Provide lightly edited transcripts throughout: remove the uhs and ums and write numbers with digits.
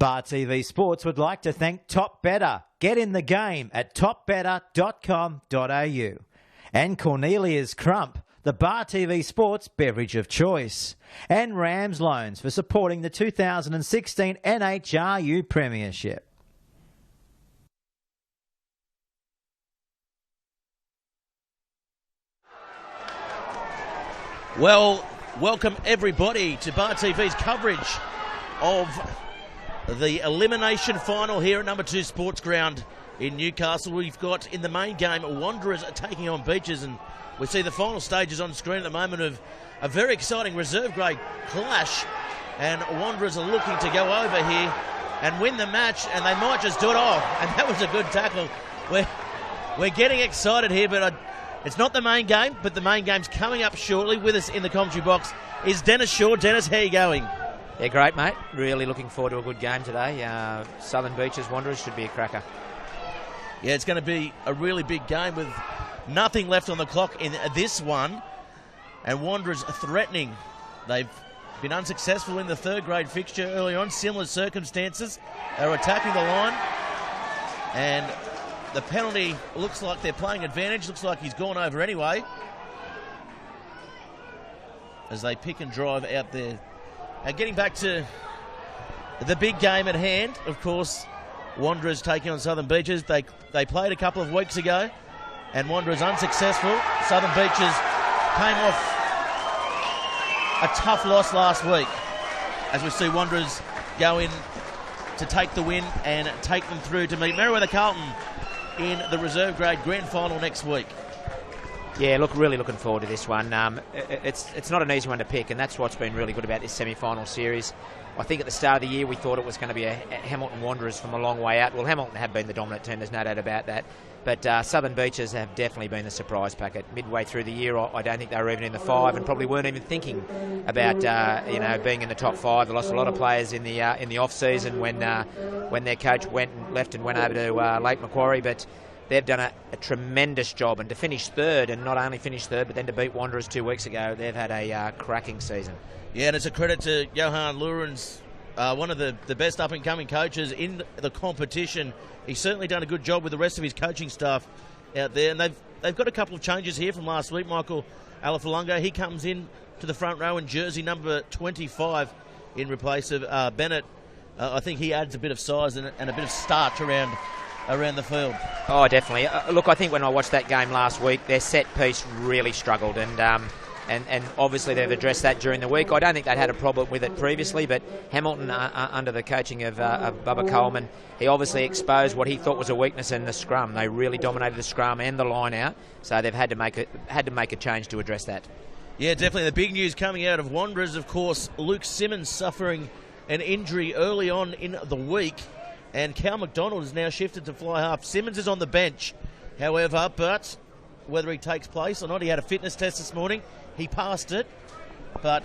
Bar TV Sports would like to thank Top Better. Get in the game at topbetter.com.au. And Cornelia's Crump, the Bar TV Sports beverage of choice. And Rams Loans for supporting the 2016 NHRU Premiership. Well, welcome everybody to Bar TV's coverage of the elimination final here at number 2 Sports Ground in Newcastle. We've got in the main game Wanderers are taking on Beaches, and we see the final stages on screen at the moment of a very exciting reserve grade clash, and Wanderers are looking to go over here and win the match, and they might just do it all. And that was a good tackle. We're getting excited here, but it's not the main game, but the main game's coming up shortly. With us in the commentary box is Dennis Shaw. Dennis, how are you going? Yeah, great, mate. Really looking forward to a good game today. Southern Beaches Wanderers should be a cracker. Yeah, it's going to be a really big game with nothing left on the clock in this one. And Wanderers are threatening. They've been unsuccessful in the third grade fixture early on. Similar circumstances. They're attacking the line. And the penalty looks like they're playing advantage. Looks like he's gone over anyway, as they pick and drive out there. And getting back to the big game at hand, of course, Wanderers taking on Southern Beaches. They played a couple of weeks ago, and Wanderers unsuccessful. Southern Beaches came off a tough loss last week, as we see Wanderers go in to take the win and take them through to meet Merewether Carlton in the reserve grade grand final next week. Yeah, look, really looking forward to this one. It's not an easy one to pick, and that's what's been really good about this semi-final series. I think at the start of the year we thought it was going to be a Hamilton Wanderers from a long way out. Well, Hamilton have been the dominant team, there's no doubt about that. But Southern Beaches have definitely been the surprise packet. Midway through the year, I don't think they were even in the 5 and probably weren't even thinking about being in the top 5. They lost a lot of players in the off-season when their coach left and went over to Lake Macquarie, but they've done a tremendous job, and to finish third, and not only finish third, but then to beat Wanderers 2 weeks ago, they've had a cracking season. Yeah, and it's a credit to Johan Luren's, one of the best up-and-coming coaches in the competition. He's certainly done a good job with the rest of his coaching staff out there, and they've got a couple of changes here from last week. Michael Alafalunga, he comes in to the front row in jersey number 25 in replace of Bennett. I think he adds a bit of size and a bit of starch around the field. Oh, definitely. Look, I think when I watched that game last week, their set piece really struggled, and obviously they've addressed that during the week. I don't think they'd had a problem with it previously, but Hamilton, under the coaching of Bubba Coleman, he obviously exposed what he thought was a weakness in the scrum. They really dominated the scrum and the line out, so they've had to make a change to address that. Yeah, definitely. The big news coming out of Wanderers, of course, Luke Simmons suffering an injury early on in the week, and Cal McDonald is now shifted to fly half. Simmons is on the bench, however, but whether he takes place or not, he had a fitness test this morning. He passed it, but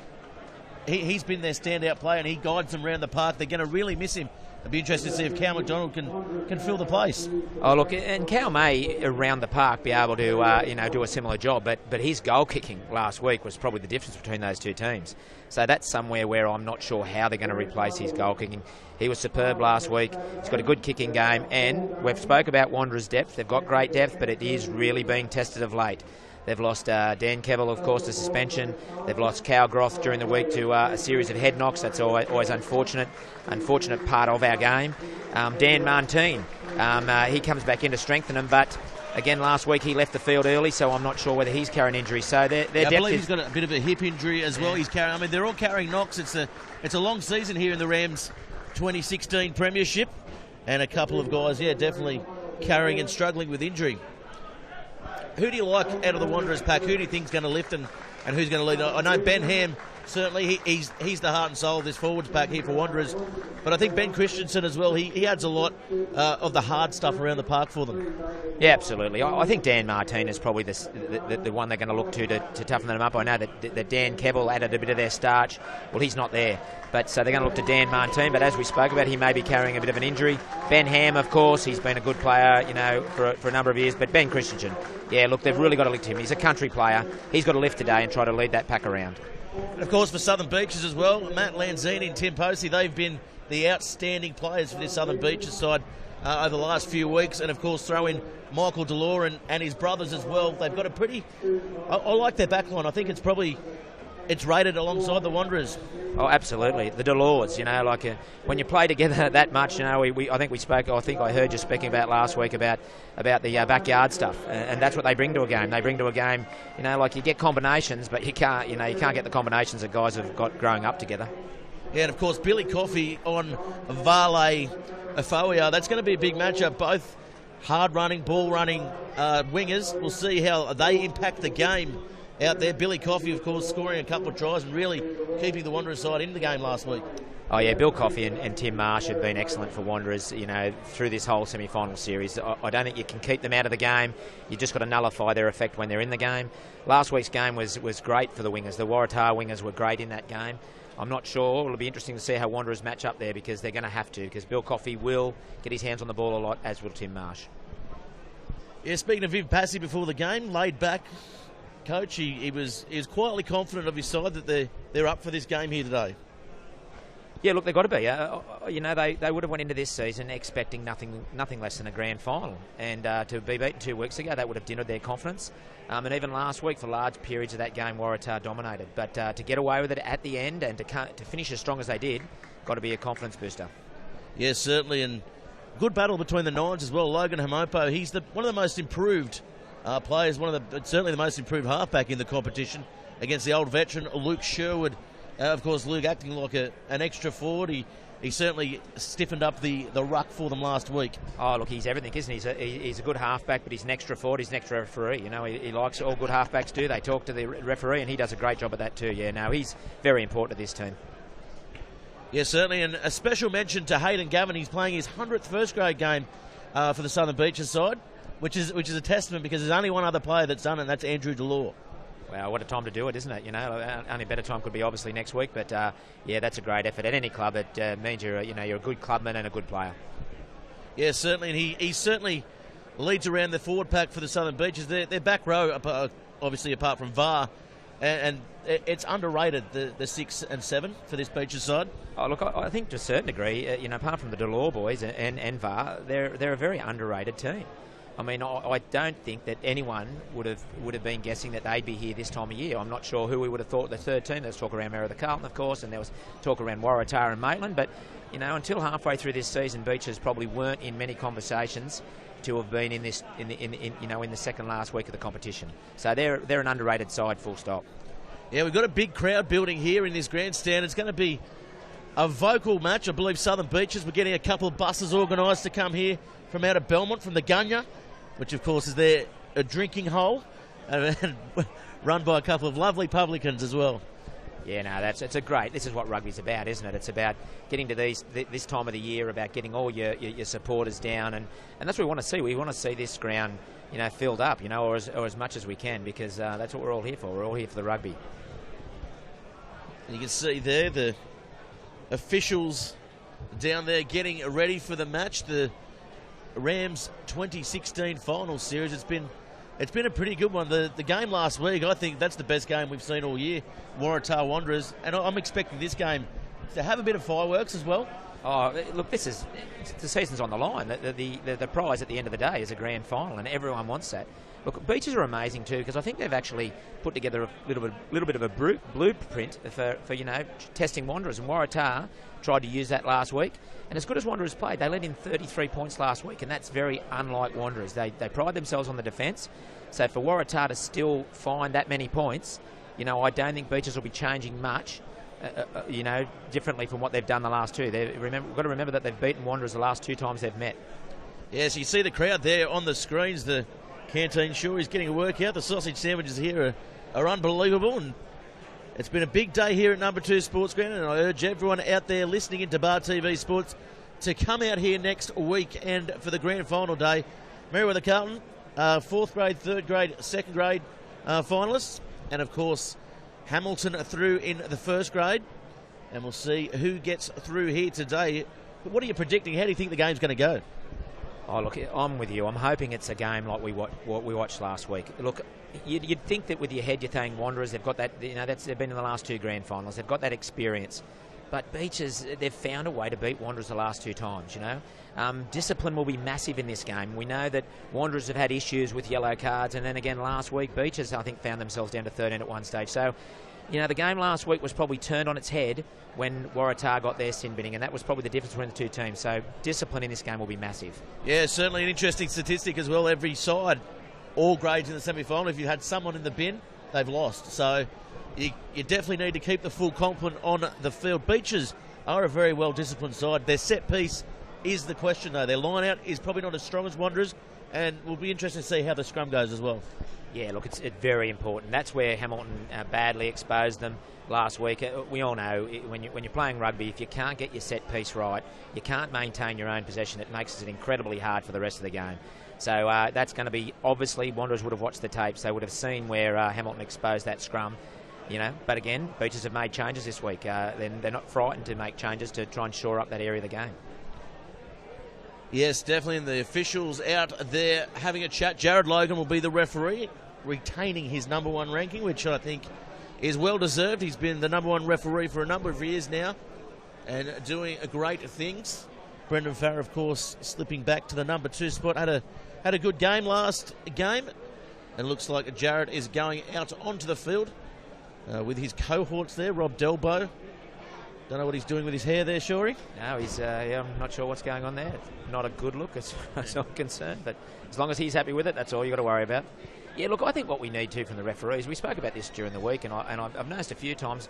he's been their standout player, and he guides them around the park. They're going to really miss him. It'll be interesting to see if Cal McDonald can fill the place. Oh, look, and Cal may around the park be able to do a similar job, but his goal kicking last week was probably the difference between those two teams. So that's somewhere where I'm not sure how they're going to replace his goal kicking. He was superb last week. He's got a good kicking game, and we've spoke about Wanderers' depth. They've got great depth, but it is really being tested of late. They've lost Dan Kevill, of course, to suspension. They've lost Cal Groth during the week to a series of head knocks. That's always unfortunate part of our game. Dan Martine, he comes back in to strengthen them, but again, last week he left the field early, so I'm not sure whether he's carrying injuries. So I believe he's got a bit of a hip injury as well. He's carrying. I mean, they're all carrying knocks. It's a long season here in the Rams 2016 Premiership, and a couple of guys, definitely carrying and struggling with injury. Who do you like out of the Wanderers pack? Who do you think is going to lift and who's going to lead? I know Ben Ham, certainly, he's the heart and soul of this forwards pack here for Wanderers. But I think Ben Christensen as well, he adds a lot of the hard stuff around the park for them. Yeah, absolutely. I think Dan Martine is probably the one they're going to look to toughen them up. I know that Dan Kevill added a bit of their starch. Well, he's not there. But so they're going to look to Dan Martine, but as we spoke about, he may be carrying a bit of an injury. Ben Ham, of course, he's been a good player, for a number of years. But Ben Christensen, look, they've really got to lift him. He's a country player. He's got to lift today and try to lead that pack around. And of course, for Southern Beaches as well, Matt Lanzini and Tim Posey, they've been the outstanding players for this Southern Beaches side over the last few weeks, and of course throw in Michael Delore and his brothers as well. They've got a pretty... I like their backline. I think it's rated alongside the Wanderers. Oh, absolutely. The Delores, when you play together that much, I think I heard you speaking about last week about the backyard stuff, and that's what they bring to a game. They bring to a game, you get combinations, but you can't get the combinations that guys have got growing up together. Yeah, and of course Billy Coffey on Varley Afoia. That's going to be a big matchup. Both hard-running, ball-running wingers. We'll see how they impact the game out there. Billy Coffey, of course, scoring a couple of tries and really keeping the Wanderers side in the game last week. Oh yeah, Bill Coffey and Tim Marsh have been excellent for Wanderers, through this whole semi-final series. I don't think you can keep them out of the game. You just got to nullify their effect when they're in the game. Last week's game was great for the wingers. The Waratah wingers were great in that game. I'm not sure. It'll be interesting to see how Wanderers match up there, because they're going to have to, because Bill Coffey will get his hands on the ball a lot, as will Tim Marsh. Yeah, speaking of Viv Passy before the game, laid back coach. He was quietly confident of his side that they're up for this game here today. Yeah, look, they've got to be. They would have went into this season expecting nothing less than a grand final, and to be beaten 2 weeks ago, that would have dinnered their confidence. And even last week, for large periods of that game, Waratah dominated. But to get away with it at the end and to finish as strong as they did, got to be a confidence booster. Yeah, certainly, and good battle between the Nines as well. Logan Hamopo, he's one of the most improved players, certainly the most improved halfback in the competition, against the old veteran Luke Sherwood. Of course, Luke acting like an extra forward. He certainly stiffened up the ruck for them last week. Oh, look, he's everything, isn't he? He's a good halfback, but he's an extra forward, he's an extra referee. He likes, all good halfbacks do. They talk to the referee, and he does a great job at that too. Yeah, no, he's very important to this team. Yeah, certainly, and a special mention to Hayden Gavin. He's playing his 100th first-grade game for the Southern Beaches side, which is a testament, because there's only one other player that's done it, and that's Andrew Delore. Well, what a time to do it, isn't it? Only a better time could be obviously next week, but yeah, that's a great effort. At any club, it means you're a good clubman and a good player. Yeah, certainly, and he certainly leads around the forward pack for the Southern Beaches. Their back row, obviously apart from VAR, and it's underrated, the 6 and 7 for this Beaches side. Oh, look, I think to a certain degree, apart from the Delore boys and VAR, they're a very underrated team. I mean, I don't think that anyone would have been guessing that they'd be here this time of year. I'm not sure who we would have thought the third team. There was talk around Merida Carlton, of course, and there was talk around Waratah and Maitland. But until halfway through this season, Beaches probably weren't in many conversations to have been in the second last week of the competition. So they're an underrated side, full stop. Yeah, we've got a big crowd building here in this grandstand. It's going to be a vocal match. I believe Southern Beaches, we're getting a couple of buses organised to come here from out of Belmont, from the Gunya, which of course is a drinking hole, and run by a couple of lovely publicans as well. Yeah, no, it's a great. This is what rugby's about, isn't it? It's about getting to this time of the year, about getting all your supporters down, and that's what we want to see. We want to see this ground, filled up, or as much as we can, because that's what we're all here for. We're all here for the rugby. And you can see there the officials down there getting ready for the match. The Rams 2016 final series. It's been a pretty good one. The game last week, I think that's the best game we've seen all year. Waratah Wanderers, and I'm expecting this game to have a bit of fireworks as well. Oh, look, the season's on the line. The prize at the end of the day is a grand final, and everyone wants that. Look, Beaches are amazing too, because I think they've actually put together a little bit of a blueprint for testing Wanderers, and Waratah tried to use that last week. And as good as Wanderers played, they led in 33 points last week, and that's very unlike Wanderers. They pride themselves on the defence. So for Waratah to still find that many points, I don't think Beaches will be changing much, differently from what they've done the last two. We've got to remember that they've beaten Wanderers the last 2 times they've met. Yeah, so you see the crowd there on the screens. The canteen sure is getting a workout. The sausage sandwiches here are unbelievable, and it's been a big day here at Number 2 Sports Ground, and I urge everyone out there listening into Bar TV Sports to come out here next weekend for the grand final day. Merida Carlton, 4th grade, 3rd grade, 2nd grade finalists, and of course Hamilton through in the 1st grade, and we'll see who gets through here today. But what are you predicting? How do you think the game's going to go? Oh, look, I'm with you. I'm hoping it's a game like what we watched last week. Look, you'd think that with your head you're saying Wanderers, they've got that, they've been in the last 2 grand finals, they've got that experience. But Beaches, they've found a way to beat Wanderers the last 2 times, you know. Discipline will be massive in this game. We know that Wanderers have had issues with yellow cards, and then again last week, Beaches, I think, found themselves down to 13 at one stage. So, you know, the game last week was probably turned on its head when Waratah got their sin binning, and that was probably the difference between the 2 teams. So, discipline in this game will be massive. Yeah, certainly an interesting statistic as well. Every side, all grades in the semi-final. If you had someone in the bin, they've lost. So, you definitely need to keep the full complement on the field. Beaches are a very well-disciplined side. Their set piece is the question, though. Their line-out is probably not as strong as Wanderers, and will be interesting to see how the scrum goes as well. Yeah, look, it's very important. That's where Hamilton badly exposed them last week. We all know when you're playing rugby, if you can't get your set piece right, you can't maintain your own possession. It makes it incredibly hard for the rest of the game. So that's going to be, obviously, Wanderers would have watched the tapes. They would have seen where Hamilton exposed that scrum. You know, but again, Beaches have made changes this week. They're not frightened to make changes to try and shore up that area of the game. Yes, definitely. And the officials out there having a chat. Jared Logan will be the referee, retaining his number 1 ranking, which I think is well deserved. He's been the number 1 referee for a number of years now and doing great things. Brendan Farrer, of course, slipping back to the number 2 spot. Had a good game last game, and looks like Jared is going out onto the field. With his cohorts there, Rob Delbo. Don't know what he's doing with his hair there, Shorey. No, he's. I'm not sure what's going on there. Not a good look as far as I'm concerned. But as long as he's happy with it, that's all you got to worry about. Yeah, look, I think what we need to from the referees. We spoke about this during the week, and I've noticed a few times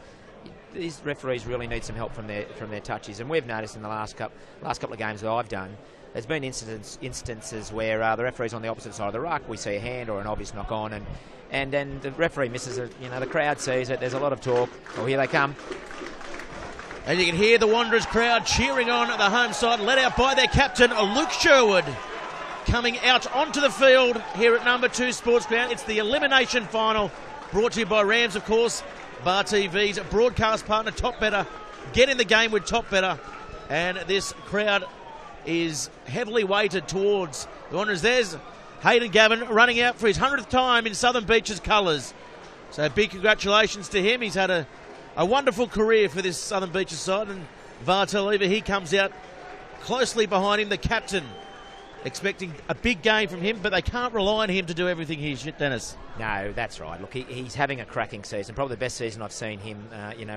these referees really need some help from their touches. And we've noticed in the last couple of games that I've done, there's been instances where the referee's on the opposite side of the ruck. We see a hand or an obvious knock on, and then the referee misses it. You know, the crowd sees it. There's a lot of talk. Oh, here they come. And you can hear the Wanderers crowd cheering on the home side, led out by their captain, Luke Sherwood, coming out onto the field here at number 2 Sports Ground. It's the elimination final, brought to you by Rams, of course, Bar TV's broadcast partner, Top Better. Get in the game with Top Better. And this crowd is heavily weighted towards the Wanderers. There's Hayden Gavin running out for his 100th time in Southern Beaches colours. So big congratulations to him. He's had a wonderful career for this Southern Beaches side. And Vartaliva, he comes out closely behind him, the captain. Expecting a big game from him, but they can't rely on him to do everything here, Dennis. No, that's right. Look, he's having a cracking season. Probably the best season I've seen him,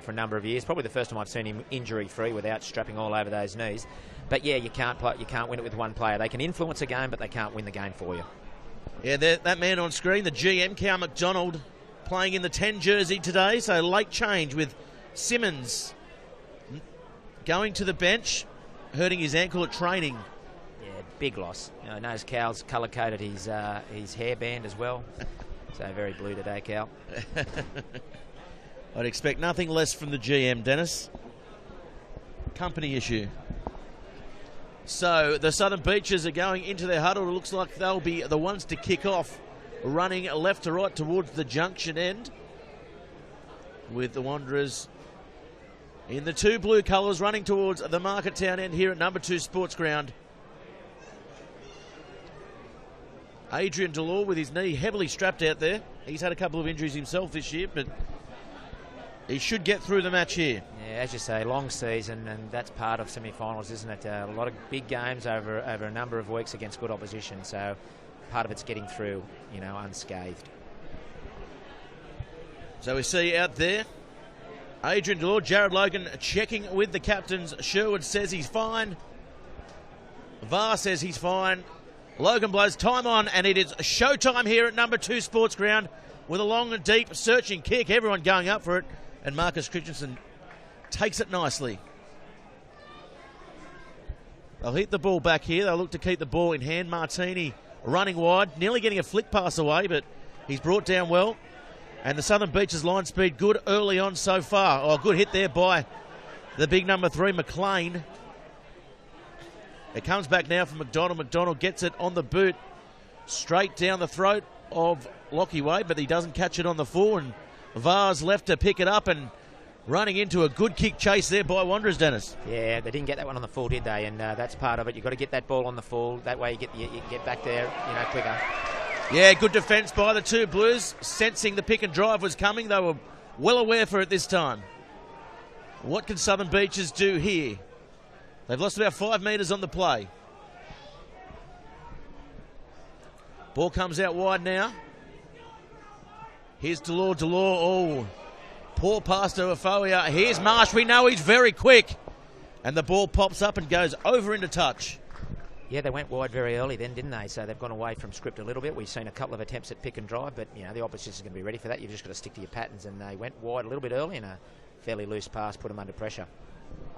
for a number of years. Probably the first time I've seen him injury-free without strapping all over those knees. But yeah, you can't win it with one player. They can influence a game, but they can't win the game for you. Yeah, that man on screen, the GM, Cal McDonald, playing in the 10 jersey today. So late change with Simmons going to the bench, hurting his ankle at training. Big loss. Knows Cal's colour-coded his hairband as well. So very blue today, Cal. I'd expect nothing less from the GM, Dennis. Company issue. So the Southern Beaches are going into their huddle. It looks like they'll be the ones to kick off, running left to right towards the junction end, with the Wanderers in the 2 blue colours running towards the Market Town end here at number 2 Sports Ground. Adrian Delore with his knee heavily strapped out there. He's had a couple of injuries himself this year, but he should get through the match here. Yeah, as you say, long season, and that's part of semi-finals, isn't it? A lot of big games over a number of weeks against good opposition, so part of it's getting through, unscathed. So we see out there Adrian Delore, Jared Logan checking with the captains. Sherwood says he's fine. VAR says he's fine. Logan blows time on, and it is showtime here at number 2 Sports Ground with a long and deep searching kick. Everyone going up for it, and Marcus Christensen takes it nicely. They'll hit the ball back here. They'll look to keep the ball in hand. Martini running wide, nearly getting a flick pass away, but he's brought down well. And the Southern Beaches line speed good early on so far. Oh, good hit there by the big number 3, McLean. It comes back now from McDonald. McDonald gets it on the boot, straight down the throat of Lockie Wade, but he doesn't catch it on the full, and Vars left to pick it up and running into a good kick chase there by Wanderers, Dennis. Yeah, they didn't get that one on the full, did they? And that's part of it. You've got to get that ball on the full. That way you get back there, quicker. Yeah, good defence by the 2 Blues, sensing the pick and drive was coming. They were well aware for it this time. What can Southern Beaches do here? They've lost about 5 metres on the play. Ball comes out wide now. Here's Delore. Oh, poor pass to Afoia. Here's Marsh. We know he's very quick. And the ball pops up and goes over into touch. Yeah, they went wide very early then, didn't they? So they've gone away from script a little bit. We've seen a couple of attempts at pick and drive, but the opposition's going to be ready for that. You've just got to stick to your patterns, and they went wide a little bit early, and a fairly loose pass put them under pressure.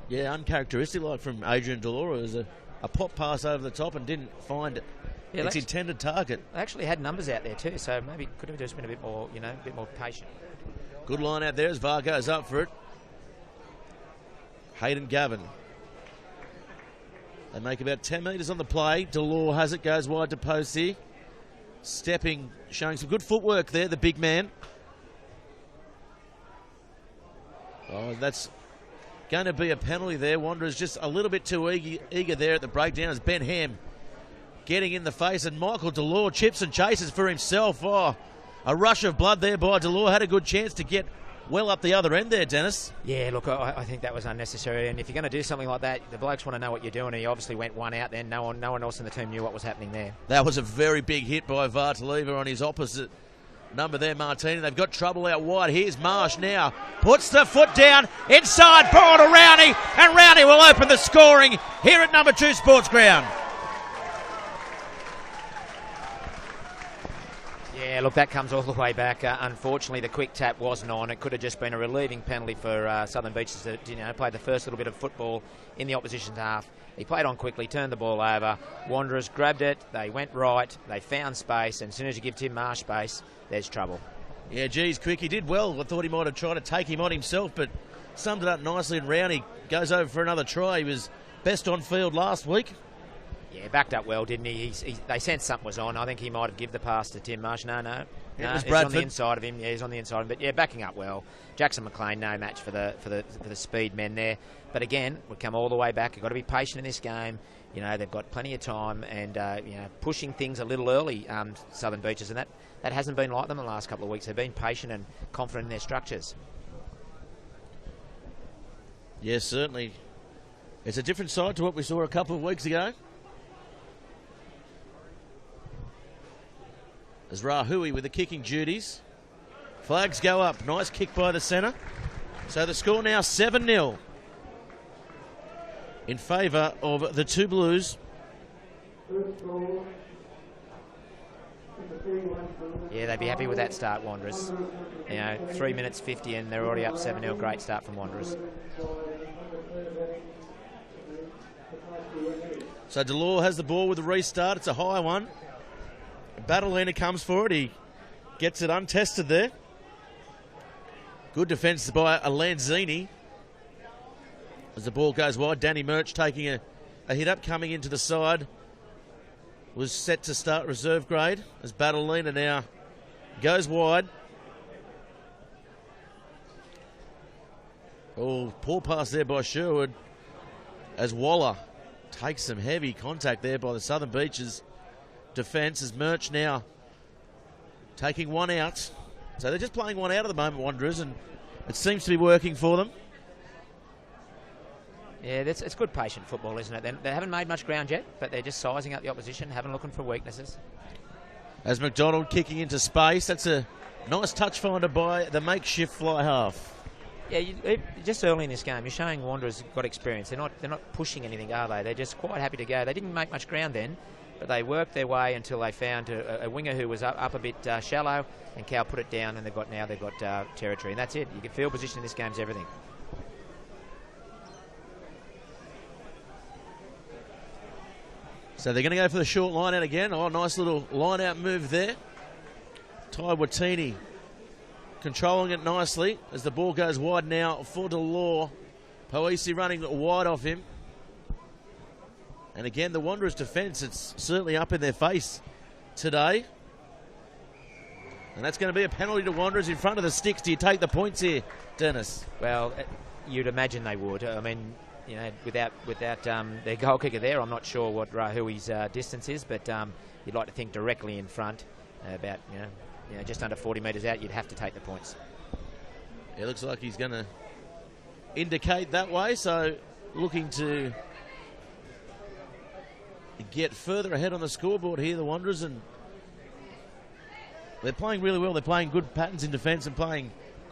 Yeah, uncharacteristic like from Adrian Delore. It was a pop pass over the top and didn't find its intended target. They actually had numbers out there too, so maybe could have just been a bit more patient. Good line out there as VAR goes up for it. Hayden Gavin. They make about 10 metres on the play. Delore has it, goes wide to Posey. Stepping, showing some good footwork there, the big man. Oh, that's going to be a penalty there. Wanderers just a little bit too eager there at the breakdown as Ben Ham getting in the face, and Michael Delore chips and chases for himself. Oh, a rush of blood there by Delore. Had a good chance to get well up the other end there, Dennis. Yeah, look, I think that was unnecessary. And if you're going to do something like that, the blokes want to know what you're doing. And he obviously went one out then. No one else in the team knew what was happening there. That was a very big hit by Vartaliva on his opposite number there, Martini. They've got trouble out wide. Here's Marsh now. Puts the foot down. Inside, ball to Rowney. And Rowney will open the scoring here at number 2 Sports Ground. Yeah, look, that comes all the way back. Unfortunately, the quick tap wasn't on. It could have just been a relieving penalty for Southern Beaches to play the first little bit of football in the opposition's half. He played on quickly, turned the ball over. Wanderers grabbed it. They went right. They found space. And as soon as you give Tim Marsh space, there's trouble. Yeah, geez, quick. He did well. I thought he might have tried to take him on himself, but summed it up nicely. And Rowney goes over for another try. He was best on field last week. Yeah, backed up well, didn't he? They sensed something was on. I think he might have given the pass to Tim Marsh. No, it was he's Bradford. on the inside of him. Yeah, he's on the inside of him. But yeah, backing up well. Jackson McLean, no match for the speed men there. But again, we come all the way back. You've got to be patient in this game. They've got plenty of time, and pushing things a little early. Southern Beaches, and that hasn't been like them the last couple of weeks. They've been patient and confident in their structures. Yes, certainly. It's a different side to what we saw a couple of weeks ago. As Rahui with the kicking duties. Flags go up. Nice kick by the centre. So the score now 7-0 in favour of the 2 Blues. Yeah, they'd be happy with that start, Wanderers. 3 minutes 50 and they're already up 7-0. Great start from Wanderers. So Delore has the ball with the restart. It's a high one. Battleina comes for it. He gets it untested there. Good defence by Lanzini. As the ball goes wide, Danny Murch taking a hit up, coming into the side. Was set to start reserve grade as Battleina now goes wide. Oh, poor pass there by Sherwood as Waller takes some heavy contact there by the Southern Beaches defence as Murch now taking one out. So they're just playing one out at the moment, Wanderers, and it seems to be working for them. Yeah, it's good patient football, isn't it? They haven't made much ground yet, but they're just sizing up the opposition, looking for weaknesses. As McDonald kicking into space, that's a nice touch finder by the makeshift fly half. Yeah, just early in this game, you're showing Wanderers got experience. They're not pushing anything, are they? They're just quite happy to go. They didn't make much ground then, but they worked their way until they found a winger who was up a bit shallow, and Cal put it down, and they've got territory, and that's it. You can field position in this game's everything. So they're going to go for the short line out again. Oh, nice little line out move there. Ty Watini controlling it nicely as the ball goes wide now for Delore. Poisi running wide off him. And again, the Wanderers' defence, it's certainly up in their face today. And that's going to be a penalty to Wanderers in front of the sticks. Do you take the points here, Dennis? Well, you'd imagine they would. I mean, without their goal kicker there, I'm not sure what Rahui's distance is, but you'd like to think directly in front, about just under 40 metres out, you'd have to take the points. It looks like he's going to indicate that way. So looking to get further ahead on the scoreboard here, the Wanderers, and they're playing really well. They're playing good patterns in defence and playing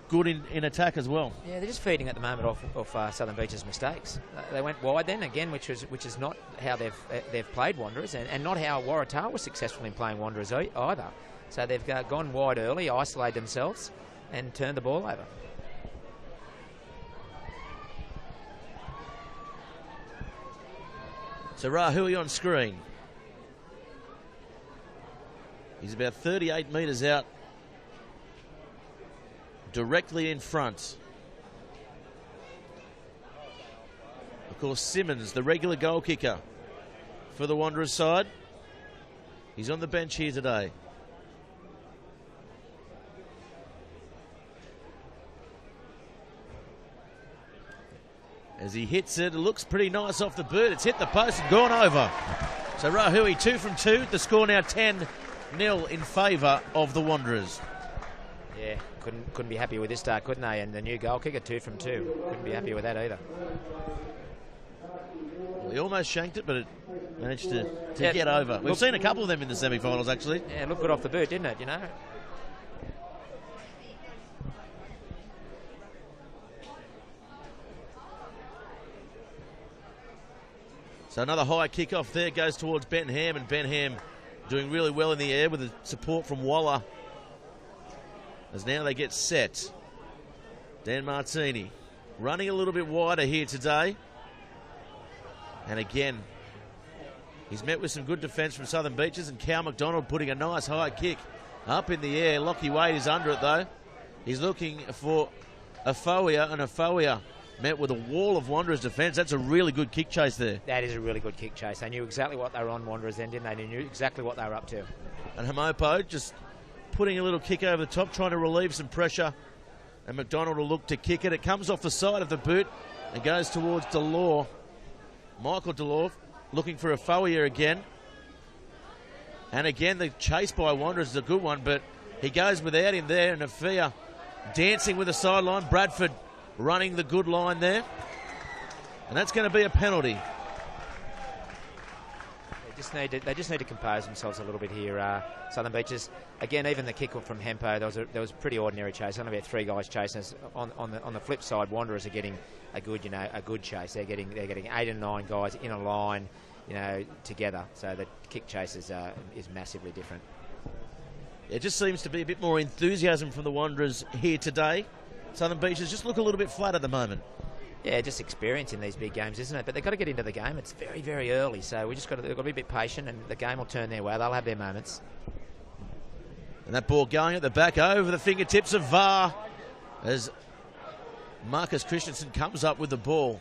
good in attack as well. Yeah, they're just feeding at the moment off Southern Beach's mistakes. They went wide then again, which is not how they've played Wanderers, and not how Waratah was successful in playing Wanderers either. So they've gone wide early, isolated themselves, and turned the ball over. So Rahui on screen. He's about 38 metres out, directly in front. Of course, Simmons, the regular goal kicker for the Wanderers side. He's on the bench here today. As he hits it, it looks pretty nice off the boot. It's hit the post and gone over. So Rahui 2 from 2. The score now 10-0 in favour of the Wanderers. Yeah, couldn't be happy with this start, couldn't they? And the new goal kicker 2 from 2. Couldn't be happy with that either. Well, he almost shanked it, but it managed to get over. We've seen a couple of them in the semi-finals, actually. Yeah, looked good off the boot, didn't it, you know? So another high kick-off there goes towards Ben Ham, and Ben Ham doing really well in the air with the support from Waller. As now they get set. Dan Martini running a little bit wider here today. And again, he's met with some good defence from Southern Beaches, and Cal McDonald putting a nice high kick up in the air. Lockie Wade is under it though. He's looking for Afoia, and Afoia met with a wall of Wanderers defence. That's a really good kick chase there. That is a really good kick chase. They knew exactly what they were on, Wanderers then, didn't they? They knew exactly what they were up to. And Hamopo just putting a little kick over the top, trying to relieve some pressure. And McDonald will look to kick it. It comes off the side of the boot and goes towards Delore. Michael Delore looking for Afoia again. And again, the chase by Wanderers is a good one, but he goes without him there, and Afia dancing with the sideline. Bradford running the good line there. And that's going to be a penalty. They just need to compose themselves a little bit here, Southern Beaches. Again, even the kick from Hempo, there was a pretty ordinary chase. Only about 3 guys chasing us. On the flip side, Wanderers are getting a good chase. They're getting 8 and 9 guys in a line, together. So the kick chase is massively different. It just seems to be a bit more enthusiasm from the Wanderers here today. Southern Beaches just look a little bit flat at the moment. Yeah, just experience in these big games, isn't it? But they've got to get into the game. It's very, very early, so they've got to be a bit patient, and the game will turn their way. They'll have their moments. And that ball going at the back over the fingertips of VAR as Marcus Christensen comes up with the ball.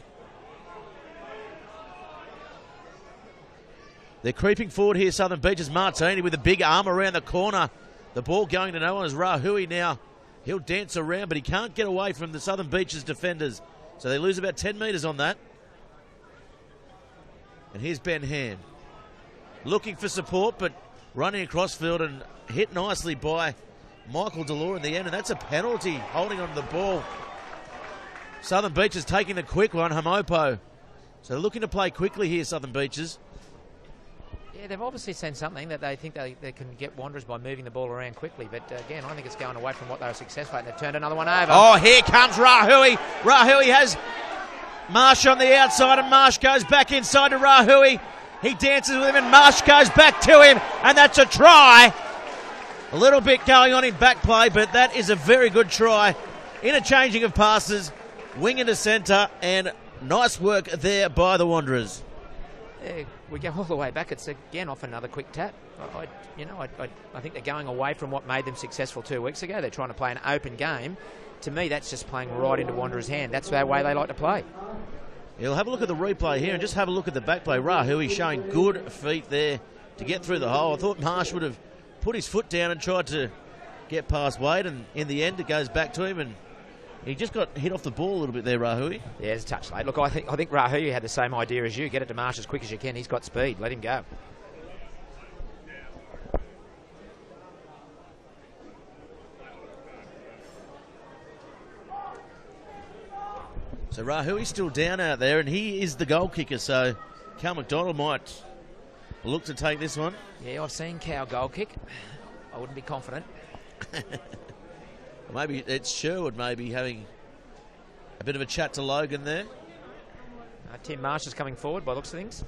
They're creeping forward here, Southern Beaches. Martini with a big arm around the corner. The ball going to no one as Rahui now. He'll dance around, but he can't get away from the Southern Beaches defenders. So they lose about 10 metres on that. And here's Ben Ham. Looking for support, but running across field and hit nicely by Michael Delore in the end. And that's a penalty, holding on to the ball. Southern Beaches taking the quick one, Hamopo. So they're looking to play quickly here, Southern Beaches. Yeah, they've obviously seen something that they think they can get Wanderers by moving the ball around quickly. But again, I think it's going away from what they were successful at. And they've turned another one over. Oh, here comes Rahui. Rahui has Marsh on the outside, and Marsh goes back inside to Rahui. He dances with him, and Marsh goes back to him, and that's a try. A little bit going on in back play, but that is a very good try. Interchanging of passes, wing into centre, and nice work there by the Wanderers. Yeah, we go all the way back. It's again off another quick tap. I think they're going away from what made them successful 2 weeks ago. They're trying to play an open game. To me, that's just playing right into Wanderers' hand. That's the way they like to play. You'll have a look at the replay here and just have a look at the back play. Rahui showing good feet there to get through the hole. I thought Marsh would have put his foot down and tried to get past Wade, and in the end it goes back to him, and he just got hit off the ball a little bit there, Rahui. Yeah, it's a touch late. Look, I think Rahui had the same idea as you. Get it to Marsh as quick as you can. He's got speed. Let him go. So Rahui's still down out there, and he is the goal kicker, so Cal McDonald might look to take this one. Yeah, I've seen Cal goal kick. I wouldn't be confident. Maybe it's Sherwood maybe having a bit of a chat to Logan there. Tim Marsh is coming forward by looks of things.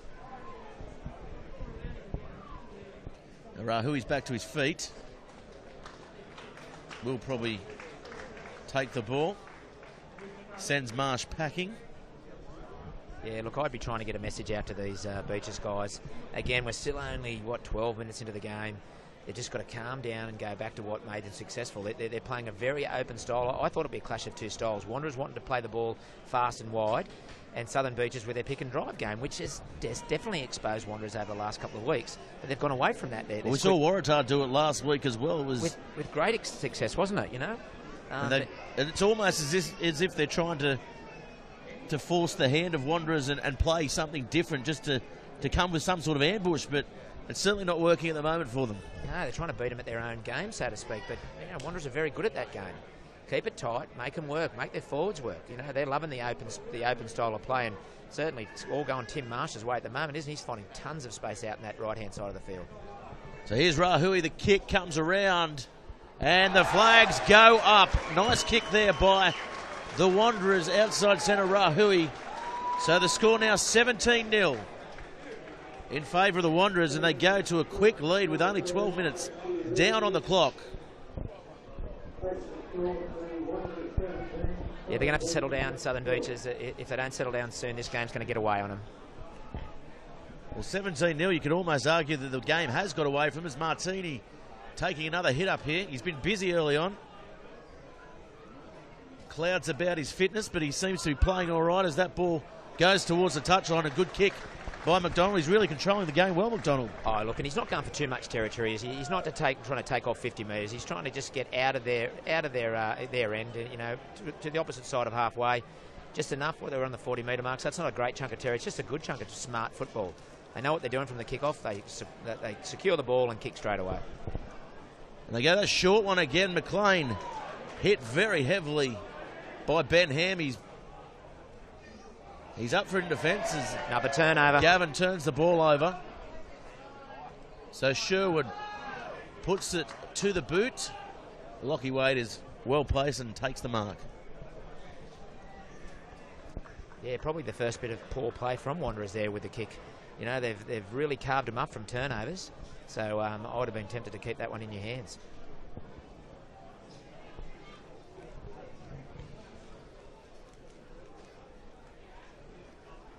Rahui's back to his feet. Will probably take the ball. Sends Marsh packing. Yeah, look, I'd be trying to get a message out to these Beaches guys. Again, we're still only, 12 minutes into the game. They've just got to calm down and go back to what made them successful. They're playing a very open style. I thought it'd be a clash of two styles. Wanderers wanting to play the ball fast and wide, and Southern Beaches with their pick and drive game, which has definitely exposed Wanderers over the last couple of weeks. But they've gone away from that. We saw Waratah do it last week as well. It was with great success, wasn't it? You know, and it's almost as if they're trying to force the hand of Wanderers and play something different, just to come with some sort of ambush, but it's certainly not working at the moment for them. No, they're trying to beat them at their own game, so to speak, but Wanderers are very good at that game. Keep it tight, make them work, make their forwards work. They're loving the open style of play, and certainly it's all going Tim Marsh's way at the moment, isn't he? He's finding tons of space out in that right-hand side of the field. So here's Rahui, the kick comes around, and the flags go up. Nice kick there by the Wanderers, outside centre Rahui. So the score now 17-0 in favour of the Wanderers, and they go to a quick lead with only 12 minutes down on the clock. Yeah, they're going to have to settle down, Southern Beaches. If they don't settle down soon, this game's going to get away on them. Well, 17-0, you could almost argue that the game has got away from us. Martini taking another hit up here. He's been busy early on. Clouds about his fitness, but he seems to be playing all right as that ball goes towards the touchline. A good kick by McDonald. He's really controlling the game well, McDonald. Oh, look, and he's not going for too much territory. He's not trying to take off 50 metres. He's trying to just get out of their end, to the opposite side of halfway. Just enough where they're on the 40-metre mark. So that's not a great chunk of territory. It's just a good chunk of smart football. They know what they're doing from the kick-off. They secure the ball and kick straight away. And they go that short one again. McLean hit very heavily by Ben Ham. He's up for defence. Another turnover. Gavin turns the ball over. So Sherwood puts it to the boot. Lockie Wade is well placed and takes the mark. Yeah, probably the first bit of poor play from Wanderers there with the kick. They've really carved them up from turnovers. So I would have been tempted to keep that one in your hands.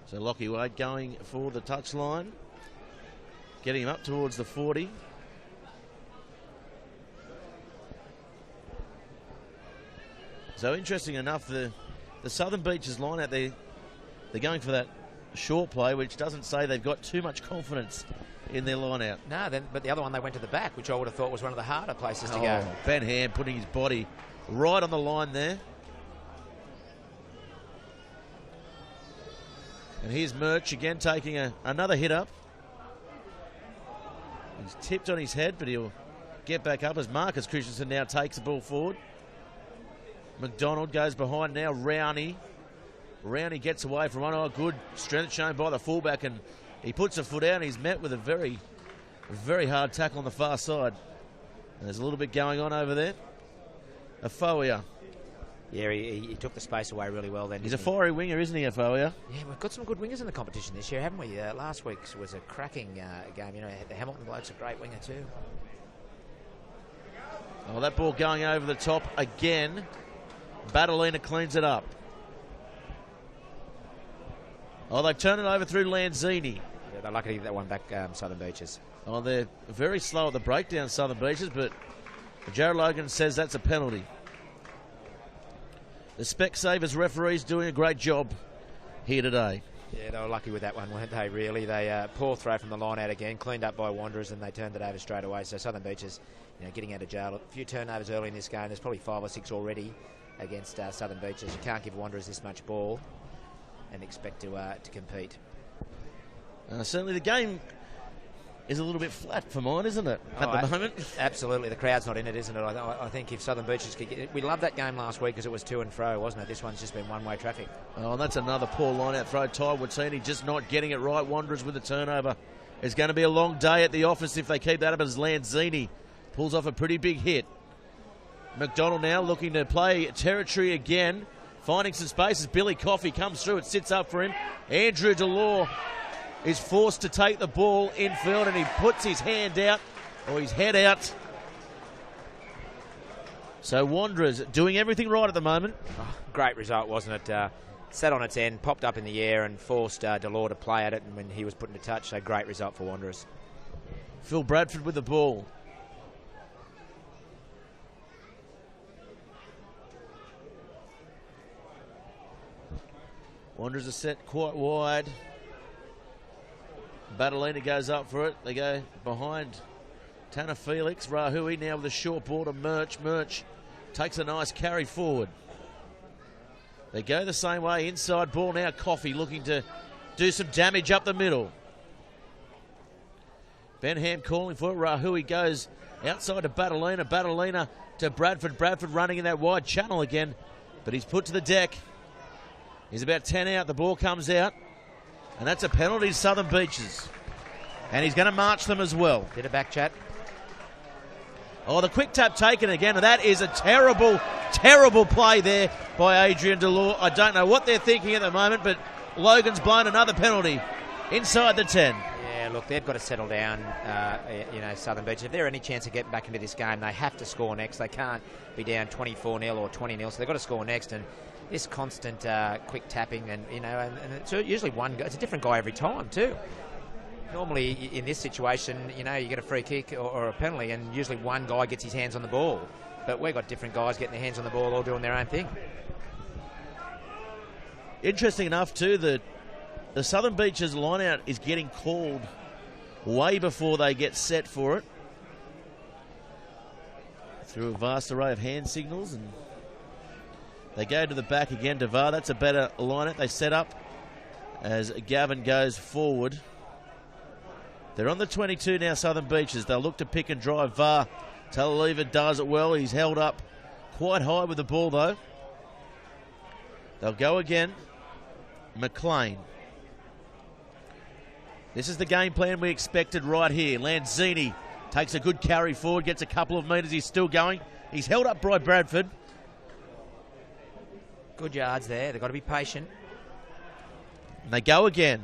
So Lockie Wade going for the touchline, getting him up towards the 40. So interesting enough, the Southern Beaches line out there, they're going for that short play, which doesn't say they've got too much confidence in their line out. No, but the other one they went to the back, which I would have thought was one of the harder places to go. Van Ham putting his body right on the line there. And here's Murch again taking another hit up. He's tipped on his head, but he'll get back up as Marcus Christensen now takes the ball forward. McDonald goes behind now. Rowney gets away from one. Oh, good strength shown by the fullback, and he puts a foot out, and he's met with a very, very hard tackle on the far side. And there's a little bit going on over there. Afoia. Yeah, he took the space away really well then. He's a fiery winger, isn't he, Afoia? Yeah, we've got some good wingers in the competition this year, haven't we? Last week's was a cracking game. The Hamilton bloke's a great winger too. Oh, that ball going over the top again. Battleina cleans it up. Oh, they've turned it over through Lanzini. Yeah, they're lucky to get that one back, Southern Beaches. Oh, they're very slow at the breakdown, Southern Beaches, but Jared Logan says that's a penalty. The Specsavers referees doing a great job here today. Yeah, they were lucky with that one, weren't they, really? They poor throw from the line out again, cleaned up by Wanderers, and they turned it over straight away. So Southern Beaches, getting out of jail. A few turnovers early in this game. There's probably 5 or 6 already against Southern Beaches. You can't give Wanderers this much ball and expect to compete. Certainly the game is a little bit flat for mine, isn't it, at the moment? Absolutely. The crowd's not in it, isn't it? I think if Southern Beaches could get it. We loved that game last week because it was to and fro, wasn't it? This one's just been one-way traffic. Oh, and that's another poor line-out throw. Ty Watini just not getting it right. Wanderers with a turnover. It's going to be a long day at the office if they keep that up as Lanzini pulls off a pretty big hit. McDonald now looking to play territory again. Finding some space as Billy Coffey comes through. It sits up for him. Andrew Delore is forced to take the ball infield, and he puts his hand out, or his head out. So Wanderers doing everything right at the moment. Oh, great result, wasn't it? Sat on its end, popped up in the air, and forced Delore to play at it, and when he was put into touch, so great result for Wanderers. Phil Bradford with the ball. Wanderers are set quite wide. Batalina goes up for it. They go behind Tanner Felix. Rahui now with a short ball to Murch. Murch takes a nice carry forward. They go the same way. Inside ball now. Coffey looking to do some damage up the middle. Benham calling for it. Rahui goes outside to Batalina. Batalina to Bradford. Bradford running in that wide channel again, but he's put to the deck. He's about 10 out. The ball comes out. And that's a penalty to Southern Beaches. And he's going to march them as well. Did a back chat. Oh, the quick tap taken again. And that is a terrible, terrible play there by Adrian Delore. I don't know what they're thinking at the moment, but Logan's blown another penalty inside the 10. Yeah, look, they've got to settle down, Southern Beaches. If they're any chance of getting back into this game, they have to score next. They can't be down 24-0 or 20-0, so they've got to score next. And this constant quick tapping, and it's usually one guy. It's a different guy every time too. Normally in this situation, you get a free kick or a penalty, and usually one guy gets his hands on the ball. But we've got different guys getting their hands on the ball, all doing their own thing. Interesting enough too that the Southern Beaches line-out is getting called way before they get set for it, through a vast array of hand signals, and they go to the back again. Devar, that's a better line-out. They set up as Gavin goes forward. They're on the 22 now, Southern Beaches. They'll look to pick and drive. VAR Talaliva does it well. He's held up quite high with the ball, though. They'll go again. McLean. This is the game plan we expected right here. Lanzini takes a good carry forward, gets a couple of metres. He's still going. He's held up by Bradford. Good yards there. They've got to be patient. And they go again.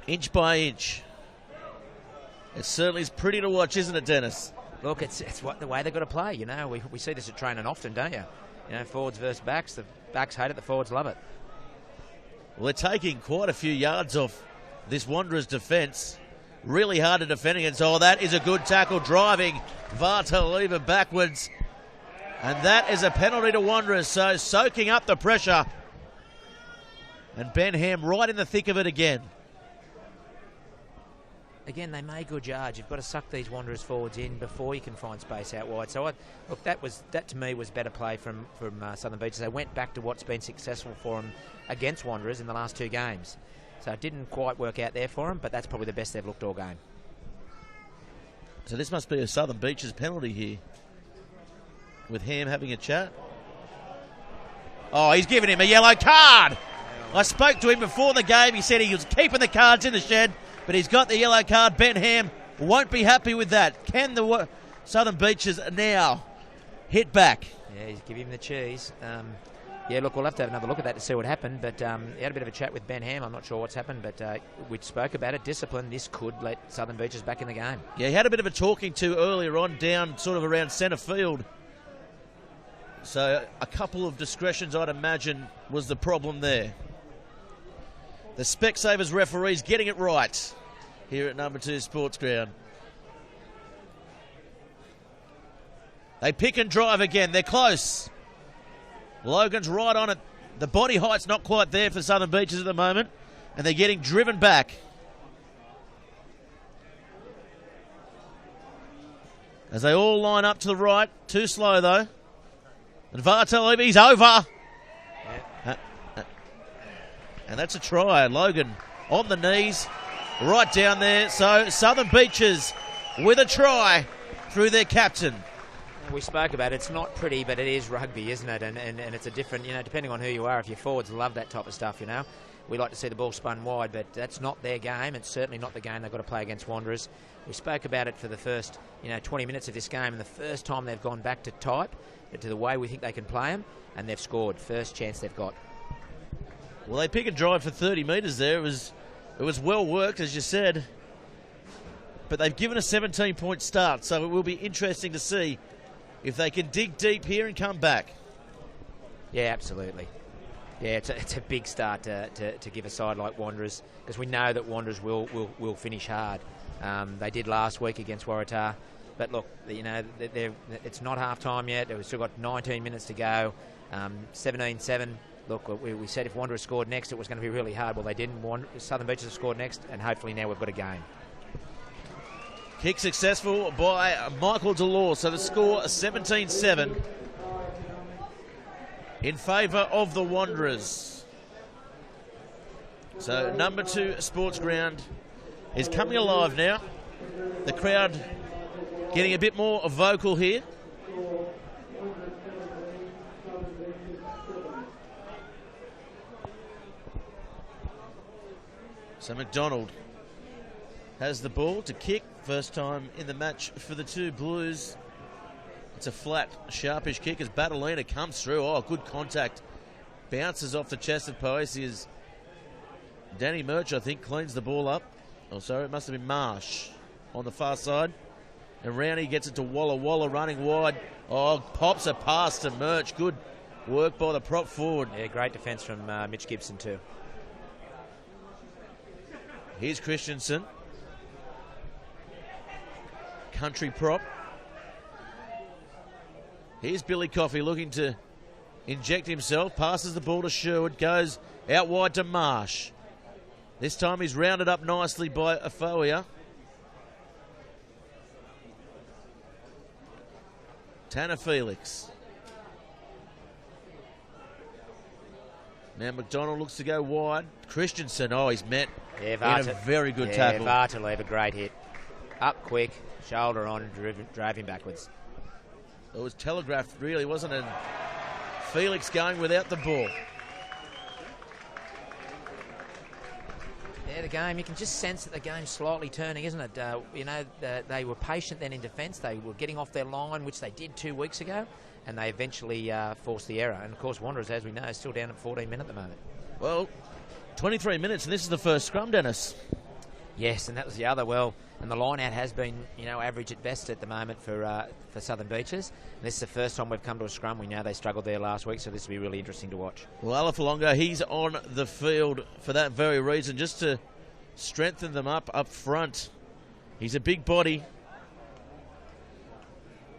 Inch by inch. It certainly is pretty to watch, isn't it, Dennis? Look, it's the way they've got to play. We see this at training often, don't you? Forwards versus backs. The backs hate it. The forwards love it. Well, they're taking quite a few yards off this Wanderers defence. Really hard to defend against. Oh, that is a good tackle, driving Vartaliva backwards. And that is a penalty to Wanderers, so soaking up the pressure. And Benham right in the thick of it again. Again, they made good yards. You've got to suck these Wanderers forwards in before you can find space out wide. So, that to me was better play from Southern Beaches. They went back to what's been successful for them against Wanderers in the last two games. So it didn't quite work out there for them, but that's probably the best they've looked all game. So this must be a Southern Beaches penalty here, with Ham having a chat. Oh, he's giving him a yellow card. I spoke to him before the game. He said he was keeping the cards in the shed, but he's got the yellow card. Benham won't be happy with that. Can the Southern Beaches now hit back? Yeah, he's giving him the cheese. Look, we'll have to have another look at that to see what happened. But he had a bit of a chat with Benham. I'm not sure what's happened, but we spoke about it. Discipline. This could let Southern Beaches back in the game. Yeah, he had a bit of a talking to earlier on, down sort of around centre field. So a couple of discretions, I'd imagine, was the problem there. The Specsavers referees getting it right here at number 2 Sports Ground. They pick and drive again. They're close. Logan's right on it. The body height's not quite there for Southern Beaches at the moment, and they're getting driven back. As they all line up to the right. Too slow, though. And Vartaliva, he's over. And that's a try. Logan on the knees, right down there. So Southern Beaches with a try through their captain. We spoke about it. It's not pretty, but it is rugby, isn't it? And it's a different, depending on who you are. If your forwards love that type of stuff, we like to see the ball spun wide, but that's not their game. It's certainly not the game they've got to play against Wanderers. We spoke about it for the first, 20 minutes of this game, and the first time they've gone back to type, to the way we think they can play them, and they've scored. First chance they've got. Well, they pick and drive for 30 metres there. It was well worked, as you said, but they've given a 17-point start, so it will be interesting to see if they can dig deep here and come back. Yeah, absolutely. Yeah, it's a big start to give a side like Wanderers, because we know that Wanderers will finish hard. They did last week against Waratah, but look, it's not half time yet. We've still got 19 minutes to go. 17-7. Look, we said if Wanderers scored next, it was going to be really hard. Well, they didn't. Southern Beaches have scored next, and hopefully now we've got a game. Kick successful by Michael Delors, so the score 17-7 in favour of the Wanderers. So number 2 Sports Ground is coming alive now. The crowd getting a bit more vocal here. So McDonald has the ball to kick. First time in the match for the two Blues. It's a flat, sharpish kick as Batalina comes through. Oh, good contact. Bounces off the chest of Poesia's. Danny Murch, I think, cleans the ball up. Oh, sorry, it must have been Marsh on the far side. And Rowney gets it to Walla Walla running wide. Oh, pops a pass to Murch. Good work by the prop forward. Yeah, great defence from Mitch Gibson too. Here's Christensen. Country prop. Here's Billy Coffey looking to inject himself. Passes the ball to Sherwood. Goes out wide to Marsh. This time he's rounded up nicely by Afoia. Tanner Felix. Now McDonald looks to go wide. Christensen, he's met in a very good tackle. Vartalev, a great hit. Up quick, shoulder on, drove him backwards. It was telegraphed, really, wasn't it? Felix going without the ball. Yeah, the game, you can just sense that the game's slightly turning, isn't it? They were patient then in defence. They were getting off their line, which they did 2 weeks ago, and they eventually forced the error. And, of course, Wanderers, as we know, is still down at 14 men at the moment. Well, 23 minutes, and this is the first scrum, Dennis. Yes, and that was the other. Well, and the line-out has been, average at best at the moment for Southern Beaches. And this is the first time we've come to a scrum. We know they struggled there last week, so this will be really interesting to watch. Well, Alafalonga, he's on the field for that very reason, just to strengthen them up front. He's a big body.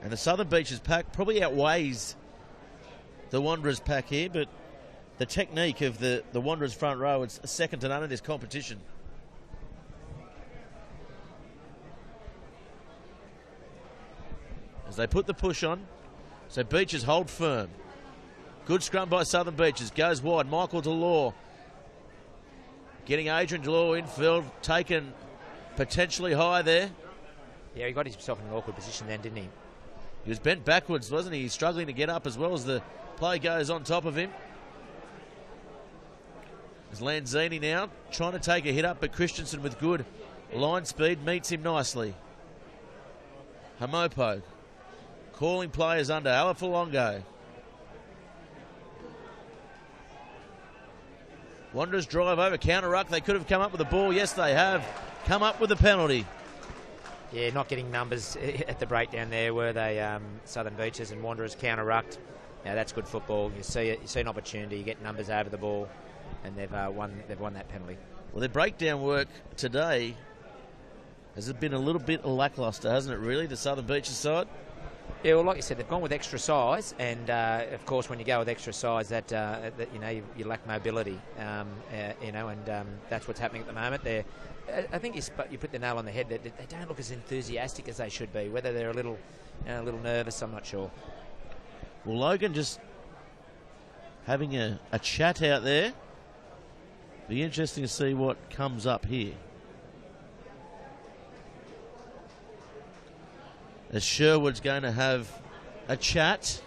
And the Southern Beaches pack probably outweighs the Wanderers pack here, but the technique of the Wanderers front row is second to none in this competition. As they put the push on, so Beaches hold firm. Good scrum by Southern Beaches, goes wide. Michael Delors getting Adrian Delors infield, taken potentially high there. Yeah, he got himself in an awkward position then, didn't he? He was bent backwards, wasn't he? He's struggling to get up as well as the play goes on top of him. There's Lanzini now trying to take a hit up, but Christensen with good line speed meets him nicely. Hamopo calling players under. Alafalongo. Wanderers drive over, counter ruck. They could have come up with the ball. Yes, they have come up with the penalty. Yeah, not getting numbers at the breakdown there, were they? Southern Beaches and Wanderers counter rucked. Now that's good football. You see an opportunity, you get numbers over the ball, and they've won that penalty. Well, their breakdown work today has been a little bit lacklustre, hasn't it? Really, the Southern Beaches side. Yeah, well, like you said, they've gone with extra size, and of course, when you go with extra size, that you lack mobility, and that's what's happening at the moment. I think you put the nail on the head that they don't look as enthusiastic as they should be. Whether they're a little nervous, I'm not sure. Well, Logan just having a chat out there Be interesting to see what comes up here. As Sherwood's going to have a chat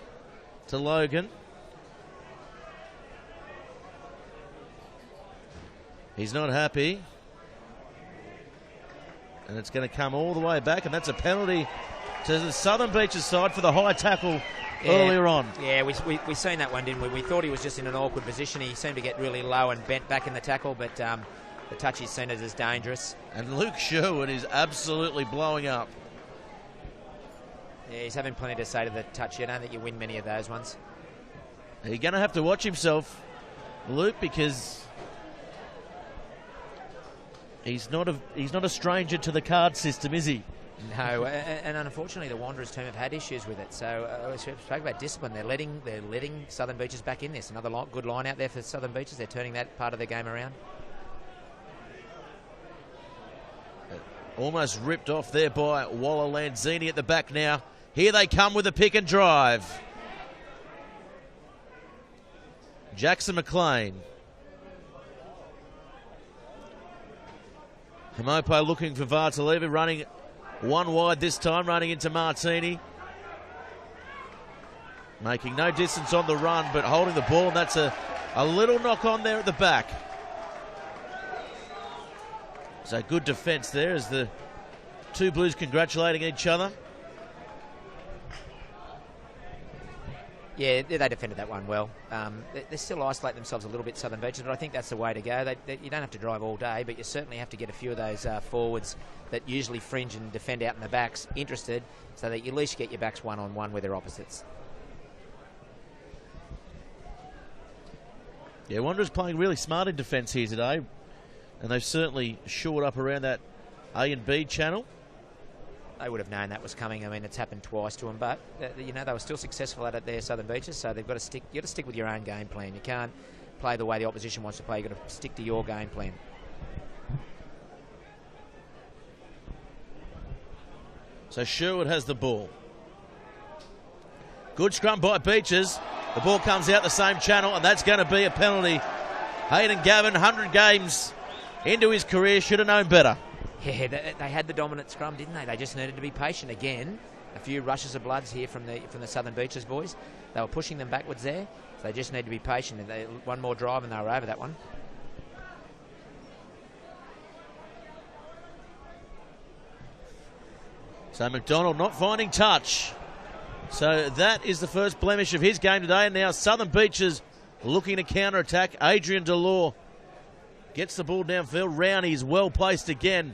to Logan. He's not happy. And it's going to come all the way back, and that's a penalty to the Southern Beaches side for the high tackle earlier on. Yeah, we seen that one, didn't we? We thought he was just in an awkward position. He seemed to get really low and bent back in the tackle, but the touch is seen as dangerous. And Luke Sherwood is absolutely blowing up. Yeah, he's having plenty to say to the touch. I don't think you win many of those ones. He's going to have to watch himself, Luke, because he's not a stranger to the card system, is he? No, and unfortunately the Wanderers team have had issues with it. So we spoke about discipline. They're letting Southern Beaches back in this. Another good line out there for Southern Beaches. They're turning that part of their game around. Almost ripped off there by Waller Lanzini at the back now. Here they come with a pick and drive. Jackson McLean. Hamopo looking for Vartalieva, running one wide this time, running into Martini. Making no distance on the run, but holding the ball, and that's a little knock on there at the back. So good defence there as the two Blues congratulating each other. Yeah, they defended that one well. They still isolate themselves a little bit, Southern Beaches, but I think that's the way to go. You don't have to drive all day, but you certainly have to get a few of those forwards that usually fringe and defend out in the backs interested, so that you at least get your backs one-on-one with their opposites. Yeah, Wanderers playing really smart in defence here today, and they've certainly shored up around that A and B channel. They would have known that was coming. I mean, it's happened twice to them, but they were still successful at it there, Southern Beaches. So they've got to stick. You got to stick with your own game plan. You can't play the way the opposition wants to play. You've got to stick to your game plan. So Sherwood has the ball. Good scrum by Beaches. The ball comes out the same channel, and that's going to be a penalty. Hayden Gavin, 100 games into his career, should have known better. Yeah, they had the dominant scrum, didn't they? They just needed to be patient again. A few rushes of bloods here from the Southern Beaches boys. They were pushing them backwards there. So they just need to be patient. One more drive and they were over that one. So McDonald not finding touch. So that is the first blemish of his game today. And now Southern Beaches looking to counter-attack. Adrian Delore gets the ball downfield. Rowney is well placed again.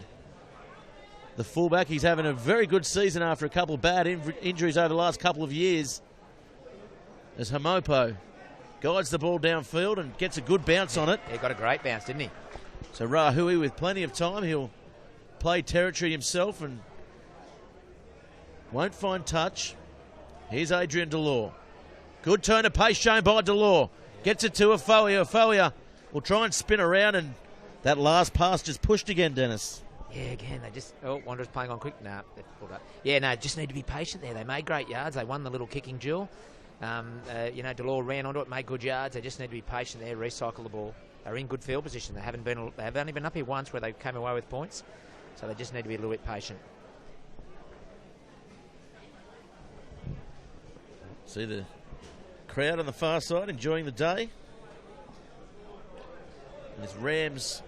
The fullback, he's having a very good season after a couple of bad injuries over the last couple of years. As Hamopo guides the ball downfield and gets a good bounce on it. He got a great bounce, didn't he? So Rahui with plenty of time. He'll play territory himself and won't find touch. Here's Adrian Delore. Good turn of pace shown by Delore. Gets it to Afoia. Afoia will try and spin around, and that last pass just pushed again, Dennis. Yeah, again, they just... Oh, Wanderers playing on quick. Nah, they've pulled up. Yeah, no, just need to be patient there. They made great yards. They won the little kicking duel. Delore ran onto it, made good yards. They just need to be patient there, recycle the ball. They're in good field position. They have only been up here once where they came away with points. So they just need to be a little bit patient. See the crowd on the far side enjoying the day. This Rams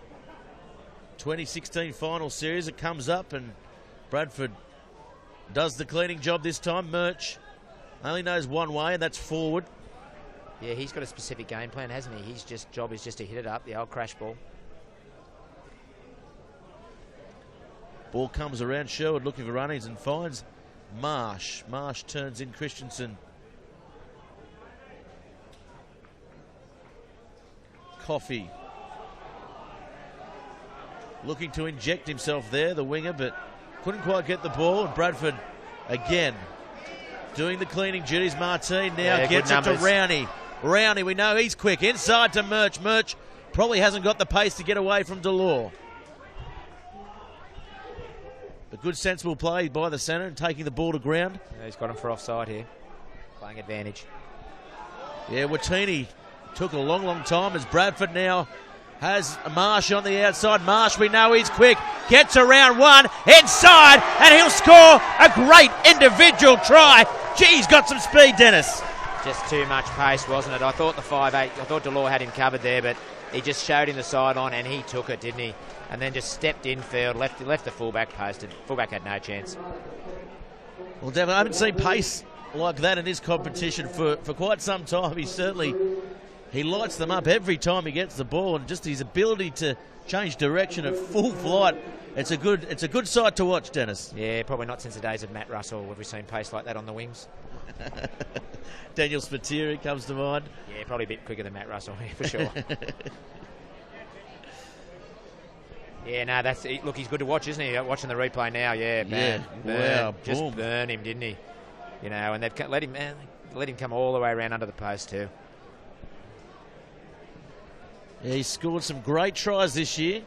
2016 final series, it comes up and Bradford does the cleaning job this time. Murch only knows one way, and that's forward. Yeah, he's got a specific game plan, hasn't he? His job is just to hit it up, the old crash ball. Ball comes around, Sherwood looking for runnings and finds Marsh. Marsh turns in Christensen. Coffey looking to inject himself there, the winger, but couldn't quite get the ball. And Bradford again doing the cleaning duties. Martin now gets it to Rowney. Rowney, we know he's quick. Inside to Murch. Murch probably hasn't got the pace to get away from Delore. A good sensible play by the centre and taking the ball to ground. Yeah, he's got him for offside here. Playing advantage. Yeah, Watini took a long, long time as Bradford now Has Marsh on the outside. Marsh, we know he's quick. Gets around one, inside, and he'll score a great individual try. Gee, he's got some speed, Dennis. Just too much pace, wasn't it? I thought the 5'8", I thought Delore had him covered there, but he just showed him the sideline and he took it, didn't he? And then just stepped infield, left the fullback posted. Fullback had no chance. Well, Devon, I haven't seen pace like that in his competition for quite some time. He lights them up every time he gets the ball, and just his ability to change direction at full flight. It's a good sight to watch, Dennis. Yeah, probably not since the days of Matt Russell have we seen pace like that on the wings. Daniel Spiteri comes to mind. Yeah, probably a bit quicker than Matt Russell, for sure. Yeah, no, look, he's good to watch, isn't he? Watching the replay now, yeah, man. Yeah, wow, just boom. burn him, didn't he? You know, and they've let him come all the way around under the post too. Yeah, he's scored some great tries this year.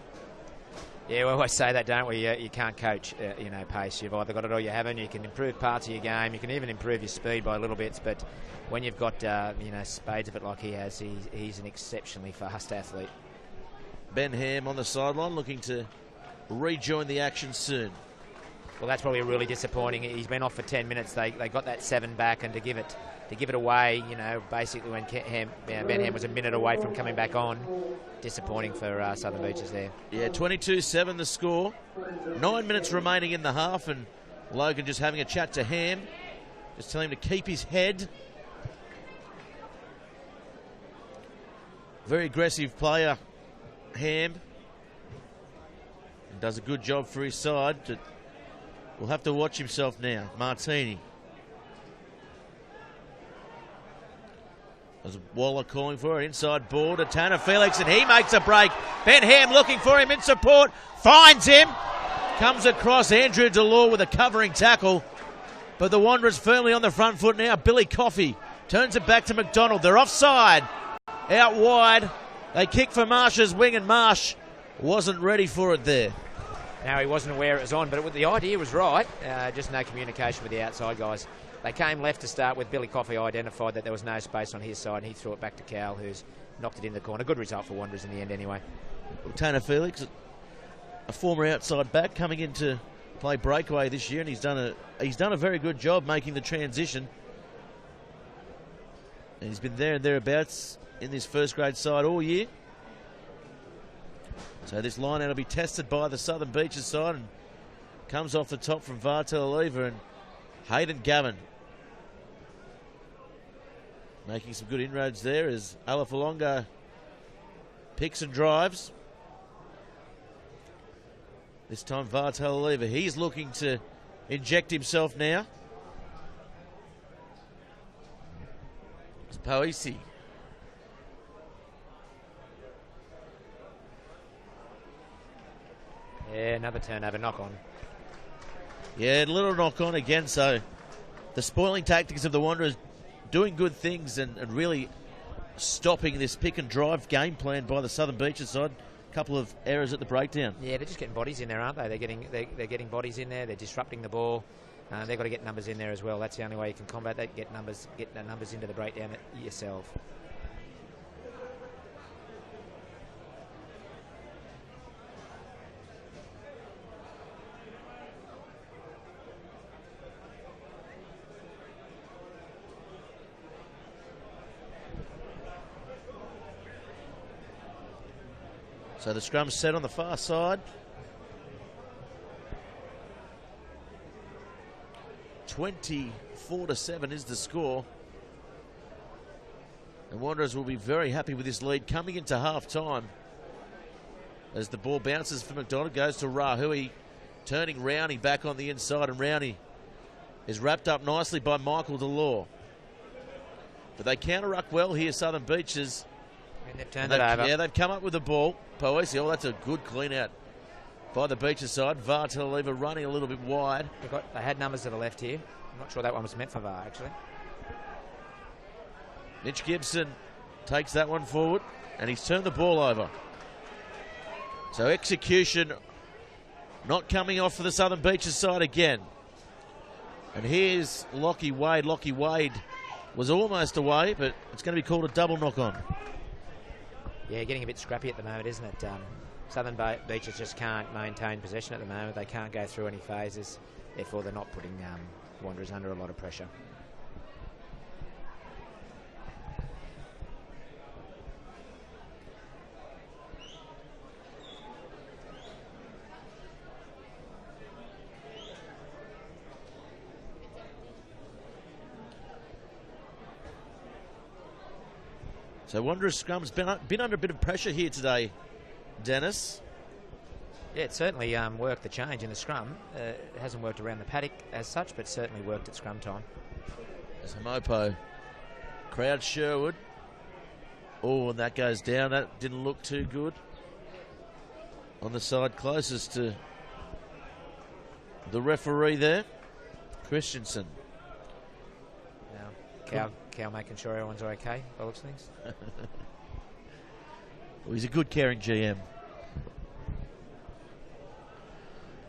Yeah, we always say that, don't we? You can't coach, pace. You've either got it or you haven't. You can improve parts of your game. You can even improve your speed by little bits. But when you've got, spades of it like he has, he's an exceptionally fast athlete. Ben Ham on the sideline looking to rejoin the action soon. Well, that's probably really disappointing. He's been off for 10 minutes. They got that 7 back, and to give it away, basically when Ben Ham was a minute away from coming back on, disappointing for Southern Beaches there. Yeah, 22-7 the score. 9 minutes remaining in the half, and Logan just having a chat to Ham, just telling him to keep his head. Very aggressive player, Ham. And does a good job for his side. We'll have to watch himself now. Martini. There's Waller calling for it. Inside ball to Tanner Felix, and he makes a break. Ben Ham looking for him in support. Finds him. Comes across Andrew Delore with a covering tackle. But the Wanderers firmly on the front foot now. Billy Coffey turns it back to McDonald. They're offside. Out wide. They kick for Marsh's wing, and Marsh wasn't ready for it there. No, he wasn't aware it was on, but the idea was right. Just no communication with the outside guys. They came left to start with. Billy Coffey identified that there was no space on his side, and he threw it back to Cal, who's knocked it in the corner. Good result for Wanderers in the end anyway. Tanner Felix, a former outside back, coming in to play breakaway this year, and he's done a very good job making the transition. And he's been there and thereabouts in this first grade side all year. So this line out will be tested by the Southern Beaches side, and comes off the top from Vartel and Hayden Gavin. Making some good inroads there as Alafalonga picks and drives. This time Vartel he's looking to inject himself now. It's Poisi. Yeah, another turnover, knock on. Yeah, a little knock on again, so the spoiling tactics of the Wanderers doing good things and really stopping this pick and drive game plan by the Southern Beaches side. A couple of errors at the breakdown. Yeah, they're just getting bodies in there, aren't they? They're getting bodies in there, they're disrupting the ball. They've got to get numbers in there as well. That's the only way you can combat that, get the numbers into the breakdown yourself. So the scrum's set on the far side. 24-7 is the score. And Wanderers will be very happy with this lead coming into half-time. As the ball bounces for McDonald, goes to Rahui, turning Rowney back on the inside, and Rowney is wrapped up nicely by Michael Delore. But they counter-ruck well here, Southern Beaches. And they've turned it over. Yeah, they've come up with the ball. Poesi, that's a good clean out by the Beaches side. Vartel running a little bit wide. They had numbers to the left here. I'm not sure that one was meant for VAR, actually. Mitch Gibson takes that one forward, and he's turned the ball over. So execution not coming off for the Southern Beaches side again. And here's Lockie Wade. Lockie Wade was almost away, but it's going to be called a double knock on. Yeah, getting a bit scrappy at the moment, isn't it? Southern Beaches just can't maintain possession at the moment. They can't go through any phases. Therefore, they're not putting Wanderers under a lot of pressure. So Wanderers scrum's been under a bit of pressure here today, Dennis. Yeah, it certainly worked the change in the scrum. It hasn't worked around the paddock as such, but certainly worked at scrum time. There's a Mopo. Crowd Sherwood. Oh, and that goes down. That didn't look too good. On the side closest to the referee there, Christensen. Now, Cal making sure everyone's okay, by the looks of things. Well, he's a good caring GM.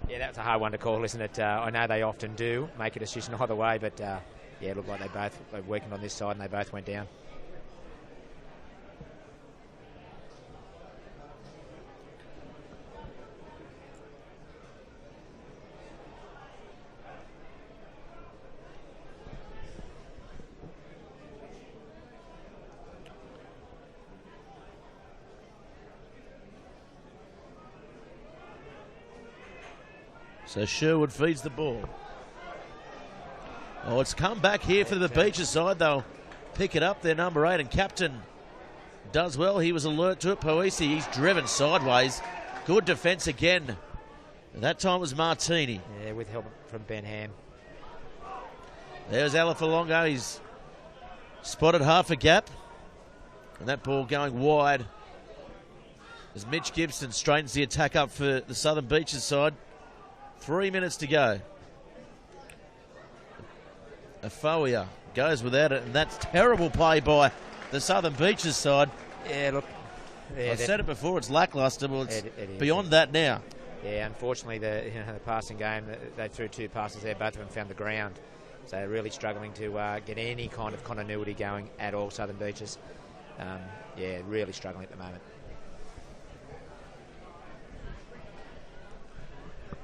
Yeah, that's a hard one to call, isn't it? I know they often do make a decision either way, but yeah, it looked like they were working on this side and they both went down. So Sherwood feeds the ball. Oh, it's come back here for the Beaches side. They'll pick it up. Their number 8 and captain does well. He was alert to it. Poisi, he's driven sideways. Good defence again. And that time was Martini. Yeah, with help from Ben Ham. There's Alafalongo. He's spotted half a gap. And that ball going wide as Mitch Gibson straightens the attack up for the Southern Beaches side. 3 minutes to go. Afoia goes without it, and that's terrible play by the Southern Beaches side. Yeah, look. Yeah, I've said it before, it's lacklustre. Well, it's it beyond that now. Yeah, unfortunately, the passing game, they threw 2 passes there. Both of them found the ground. So they're really struggling to get any kind of continuity going at all, Southern Beaches. Yeah, really struggling at the moment.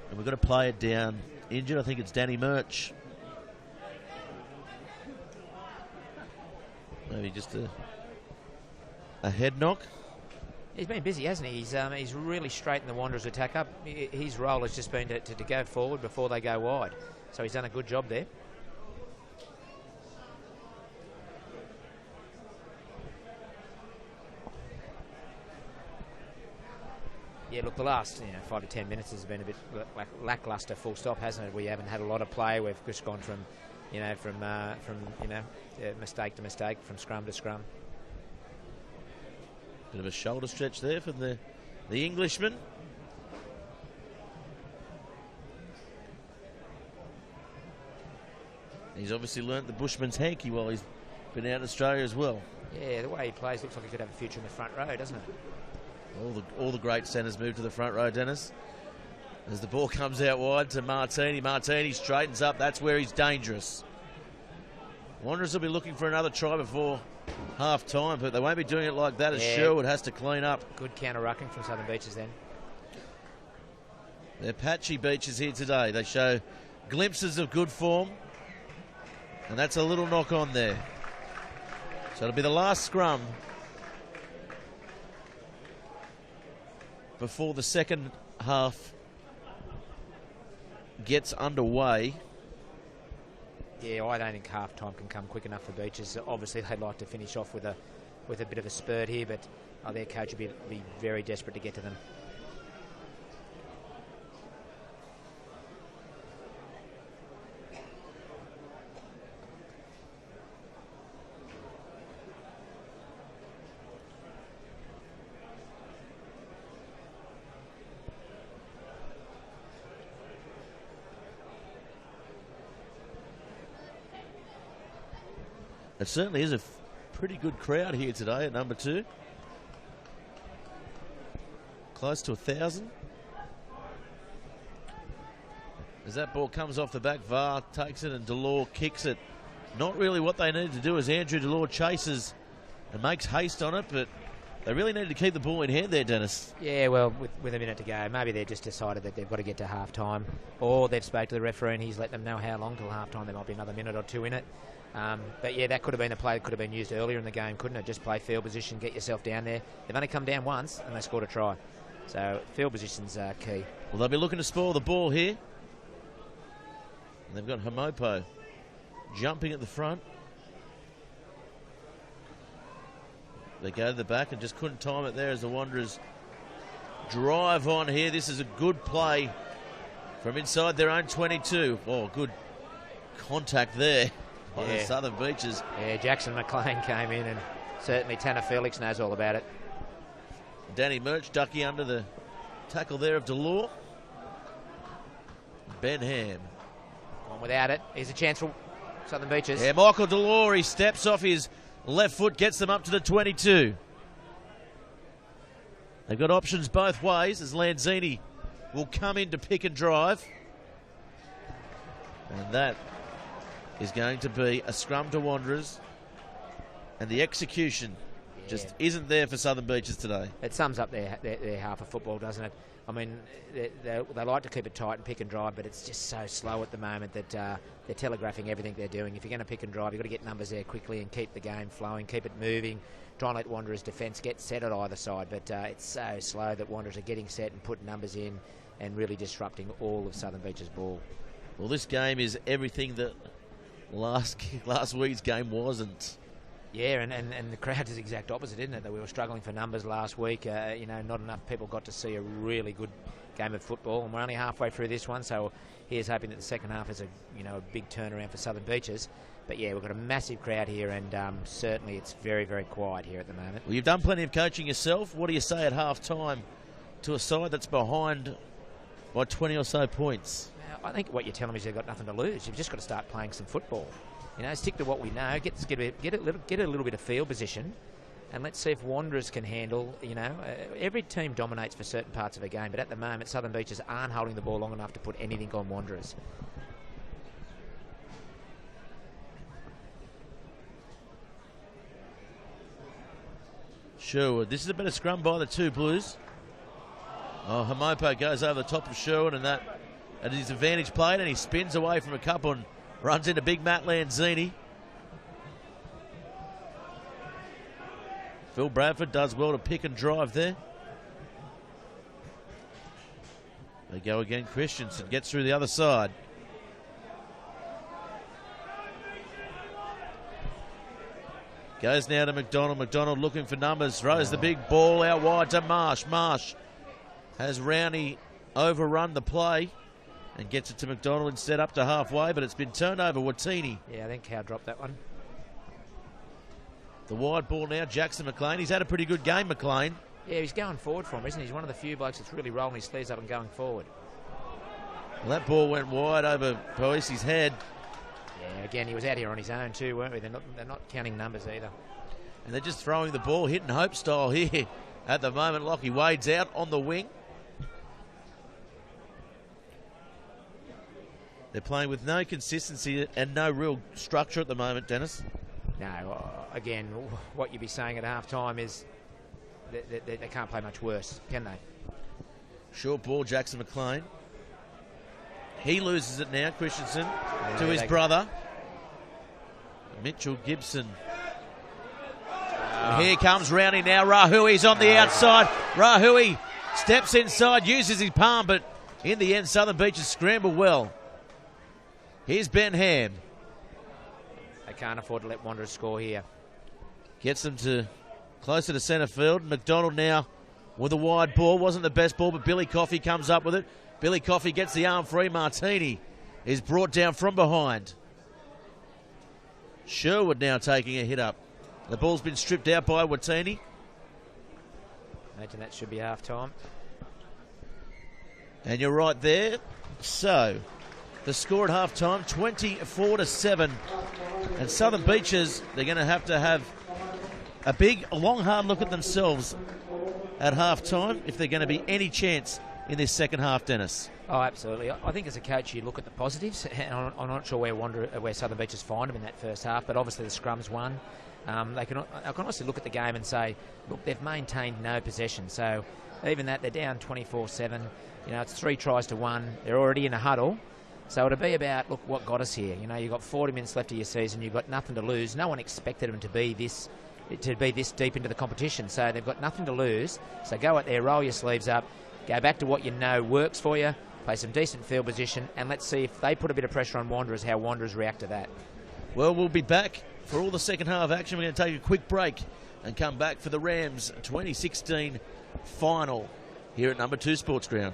And we've got a player down injured. I think it's Danny Murch. Maybe just a head knock. He's been busy, hasn't he? He's really straightened the Wanderers' attack up. His role has just been to go forward before they go wide. So he's done a good job there. Yeah, look, the last 5 to 10 minutes has been a bit lacklustre, full stop, hasn't it? We haven't had a lot of play. We've just gone from mistake to mistake, from scrum to scrum. Bit of a shoulder stretch there for the Englishman. He's obviously learnt the bushman's hanky while he's been out in Australia as well. Yeah, the way he plays looks like he could have a future in the front row, doesn't it? All the great centres move to the front row, Dennis. As the ball comes out wide to Martini. Martini straightens up. That's where he's dangerous. Wanderers will be looking for another try before half time, but they won't be doing it like that as Sherwood has to clean up. Good counter-rucking from Southern Beaches then. They're patchy Beaches here today. They show glimpses of good form, and that's a little knock on there. So it'll be the last scrum before the second half gets underway. Yeah, I don't think half time can come quick enough for Beaches. Obviously, they'd like to finish off with a bit of a spurt here, but their coach would be very desperate to get to them. It certainly is a pretty good crowd here today at number 2. Close to 1,000. As that ball comes off the back, VAR takes it and Delore kicks it. Not really what they need to do as Andrew Delore chases and makes haste on it, but They really needed to keep the ball in hand there, Dennis. Yeah, well, with a minute to go, maybe they've just decided that they've got to get to half-time, or they've spoke to the referee and he's let them know how long till half-time. There might be another minute or two in it. But yeah, that could have been a play that could have been used earlier in the game, couldn't it? Just play field position, get yourself down there. They've only come down once and they scored a try. So field position's key. Well, they'll be looking to spoil the ball here. And they've got Hamopo jumping at the front. They go to the back and just couldn't time it there as the Wanderers drive on here. This is a good play from inside their own 22. Oh, good contact there on the Southern Beaches. Yeah, Jackson McLean came in, and certainly Tanner Felix knows all about it. Danny Murch ducky under the tackle there of Delore. Ben Ham. On without it. Here's a chance for Southern Beaches. Yeah, Michael Delore, he steps off his left foot, gets them up to the 22. They've got options both ways as Lanzini will come in to pick and drive. And that is going to be a scrum to Wanderers. And the execution just isn't there for Southern Beaches today. It sums up their half of football, doesn't it? I mean, they like to keep it tight and pick and drive, but it's just so slow at the moment that they're telegraphing everything they're doing. If you're going to pick and drive, you've got to get numbers there quickly and keep the game flowing, keep it moving, try and let Wanderers' defence get set at either side. But it's so slow that Wanderers are getting set and putting numbers in and really disrupting all of Southern Beaches' ball. Well, this game is everything that last week's game wasn't. Yeah, and the crowd is the exact opposite, isn't it? That we were struggling for numbers last week. Not enough people got to see a really good game of football, and we're only halfway through this one. So here's hoping that the second half is a big turnaround for Southern Beaches. But yeah, we've got a massive crowd here, and certainly it's very, very quiet here at the moment. Well, you've done plenty of coaching yourself. What do you say at half time to a side that's behind by 20 or so points? I think what you're telling me is they've got nothing to lose. You've just got to start playing some football. Stick to what we know. Get a little bit of field position, and let's see if Wanderers can handle. Every team dominates for certain parts of a game, but at the moment, Southern Beaches aren't holding the ball long enough to put anything on Wanderers. Sherwood. This is a better scrum by the two Blues. Oh, Hamopo goes over the top of Sherwood, and that at his advantage played, and he spins away from a couple and runs into big Matt Lanzini. Phil Bradford does well to pick and drive there. They go again. Christensen gets through the other side. Goes now to McDonald. McDonald looking for numbers. Throws the big ball out wide to Marsh. Marsh has Rowney overrun the play and gets it to McDonald instead up to halfway, but it's been turned over. Watini. Yeah, I think Cow dropped that one. The wide ball now, Jackson McLean. He's had a pretty good game, McLean. Yeah, he's going forward for him, isn't he? He's one of the few blokes that's really rolling his sleeves up and going forward. Well, that ball went wide over Poisi's head. Yeah, again, he was out here on his own too, weren't we? They're not counting numbers either. And they're just throwing the ball, hit and hope style here at the moment. Lockie Wade's out on the wing. They're playing with no consistency and no real structure at the moment, Dennis. No, again, what you'd be saying at half-time is they can't play much worse, can they? Short ball, Jackson McLean. He loses it now, Christensen, to his brother. Mitchell Gibson. And here comes Rowney now. Rahui's on the outside. Rahui steps inside, uses his palm, but in the end, Southern Beaches scramble well. Here's Ben Ham. They can't afford to let Wanderers score here. Gets them to closer to centre field. McDonald now with a wide ball. Wasn't the best ball, but Billy Coffey comes up with it. Billy Coffey gets the arm free. Martini is brought down from behind. Sherwood now taking a hit up. The ball's been stripped out by Watini. Imagine that should be half-time. And you're right there. So, the score at half-time, 24-7. And Southern Beaches, they're going to have a long, hard look at themselves at half-time if they're going to be any chance in this second half, Dennis? Oh, absolutely. I think as a coach, you look at the positives. And I'm not sure where Southern Beaches find them in that first half, but obviously the scrums won. I can also look at the game and say, look, they've maintained no possession. So even that, they're down 24-7. It's 3 tries to 1. They're already in a huddle. So it'll be about, look, what got us here. You've got 40 minutes left of your season. You've got nothing to lose. No one expected them to be this deep into the competition. So they've got nothing to lose. So go out there, roll your sleeves up, go back to what you know works for you, play some decent field position, and let's see if they put a bit of pressure on Wanderers, how Wanderers react to that. Well, we'll be back for all the second half action. We're going to take a quick break and come back for the Rams 2016 final here at number 2 Sports Ground.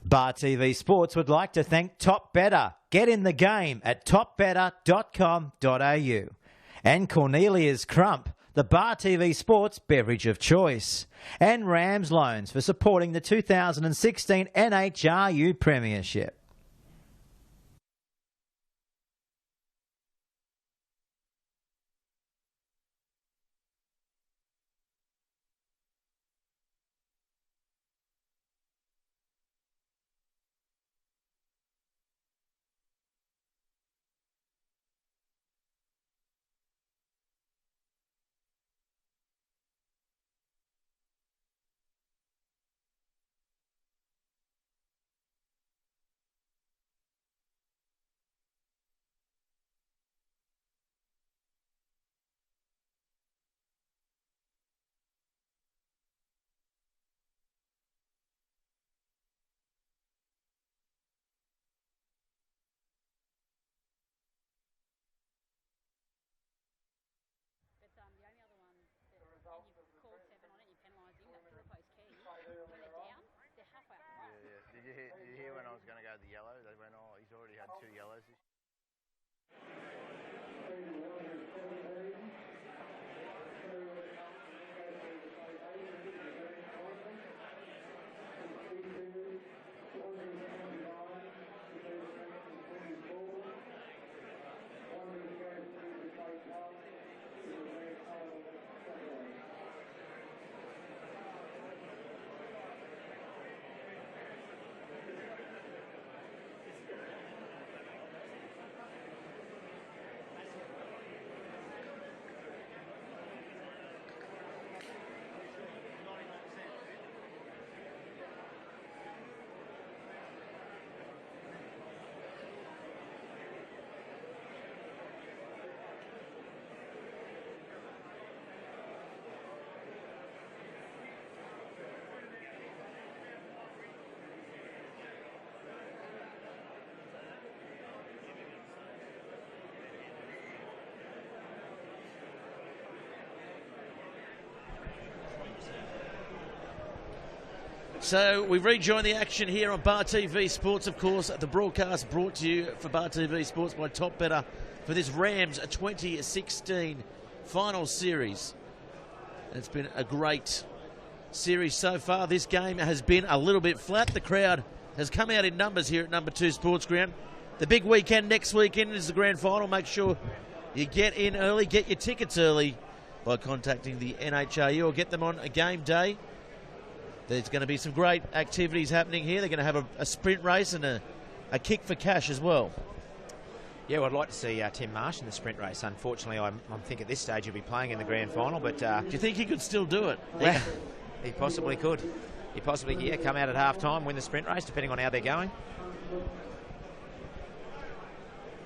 Bar TV Sports would like to thank Top Better. Get in the game at topbetter.com.au. And Cornelia's Crump, the Bar TV Sports beverage of choice. And Rams Loans for supporting the 2016 NHRU Premiership. The only other one, and you've called 7 on it, you penalised him, that four-post key. When they're down, they're halfway up the road. Yeah. Did you hear when I was going to go to the yellow? They went, oh, he's already had 2 yellows. So we rejoin the action here on Bar TV Sports, of course. The broadcast brought to you for Bar TV Sports by Top Better for this Rams 2016 final series. It's been a great series so far. This game has been a little bit flat. The crowd has come out in numbers here at number 2 Sports Ground. The big weekend next weekend is the grand final. Make sure you get in early, get your tickets early by contacting the NHRU or get them on a game day. There's going to be some great activities happening here. They're going to have a sprint race and a kick for cash as well. Yeah, well, I'd like to see Tim Marsh in the sprint race. Unfortunately, I'm thinking at this stage he'll be playing in the grand final, but... do you think he could still do it? Well, he possibly could. He possibly, come out at half-time, win the sprint race, depending on how they're going.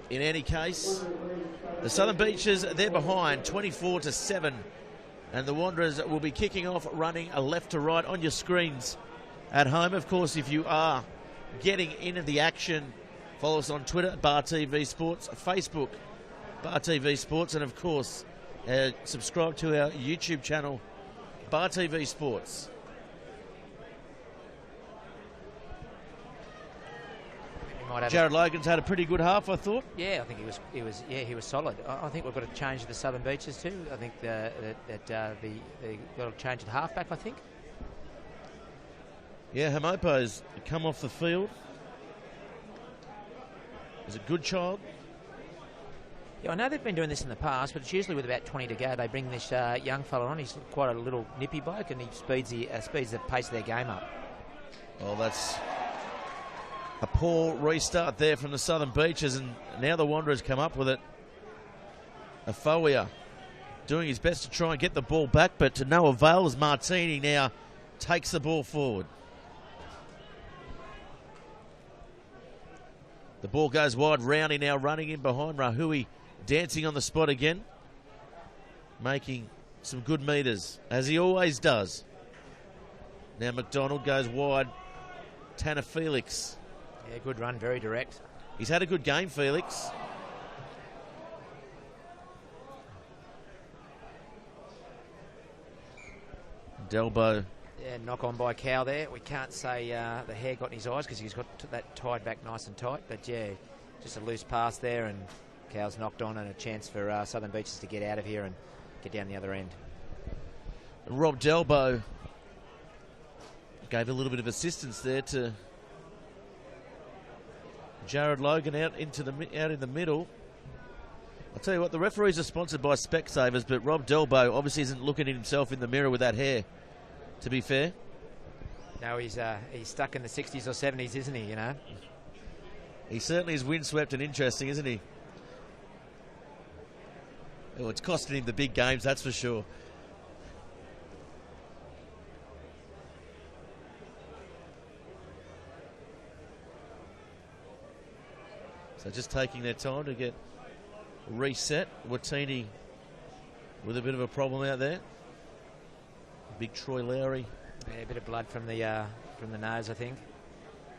In any case, the Southern Beaches, they're behind 24-7. And the Wanderers will be kicking off, running a left to right on your screens at home. Of course, if you are getting into the action, follow us on Twitter, Bar TV Sports, Facebook, Bar TV Sports, and of course, subscribe to our YouTube channel, Bar TV Sports. Jared Logan's had a pretty good half, I thought. Yeah, I think he was solid. I think we've got to change the Southern Beaches too. I think that they got to change the halfback, I think. Yeah, Hamopo's come off the field. He's a good child. Yeah, I know they've been doing this in the past, but it's usually with about 20 to go. They bring this young fella on. He's quite a little nippy bloke, and he speeds the pace of their game up. Well, that's a poor restart there from the Southern Beaches, and now the Wanderers come up with it. Afawia doing his best to try and get the ball back, but to no avail as Martini now takes the ball forward. The ball goes wide. Rowney now running in behind. Rahui dancing on the spot again, making some good meters, as he always does. Now McDonald goes wide. Tanner Felix. Yeah, good run, very direct. He's had a good game, Felix. Delbo. Yeah, knock on by Cow there. We can't say the hair got in his eyes because he's got that tied back nice and tight. But yeah, just a loose pass there, and Cow's knocked on, and a chance for Southern Beaches to get out of here and get down the other end. Rob Delbo gave a little bit of assistance there to Jared Logan out in the middle. I'll tell you what, the referees are sponsored by Specsavers, but Rob Delbo obviously isn't looking at himself in the mirror with that hair, to be fair. No, he's stuck in the 60s or 70s, isn't he, you know? He certainly is windswept and interesting, isn't he? Oh, it's costing him the big games, that's for sure. So just taking their time to get reset. Watini with a bit of a problem out there. Big Troy Lowry. Yeah, a bit of blood from the nose, I think.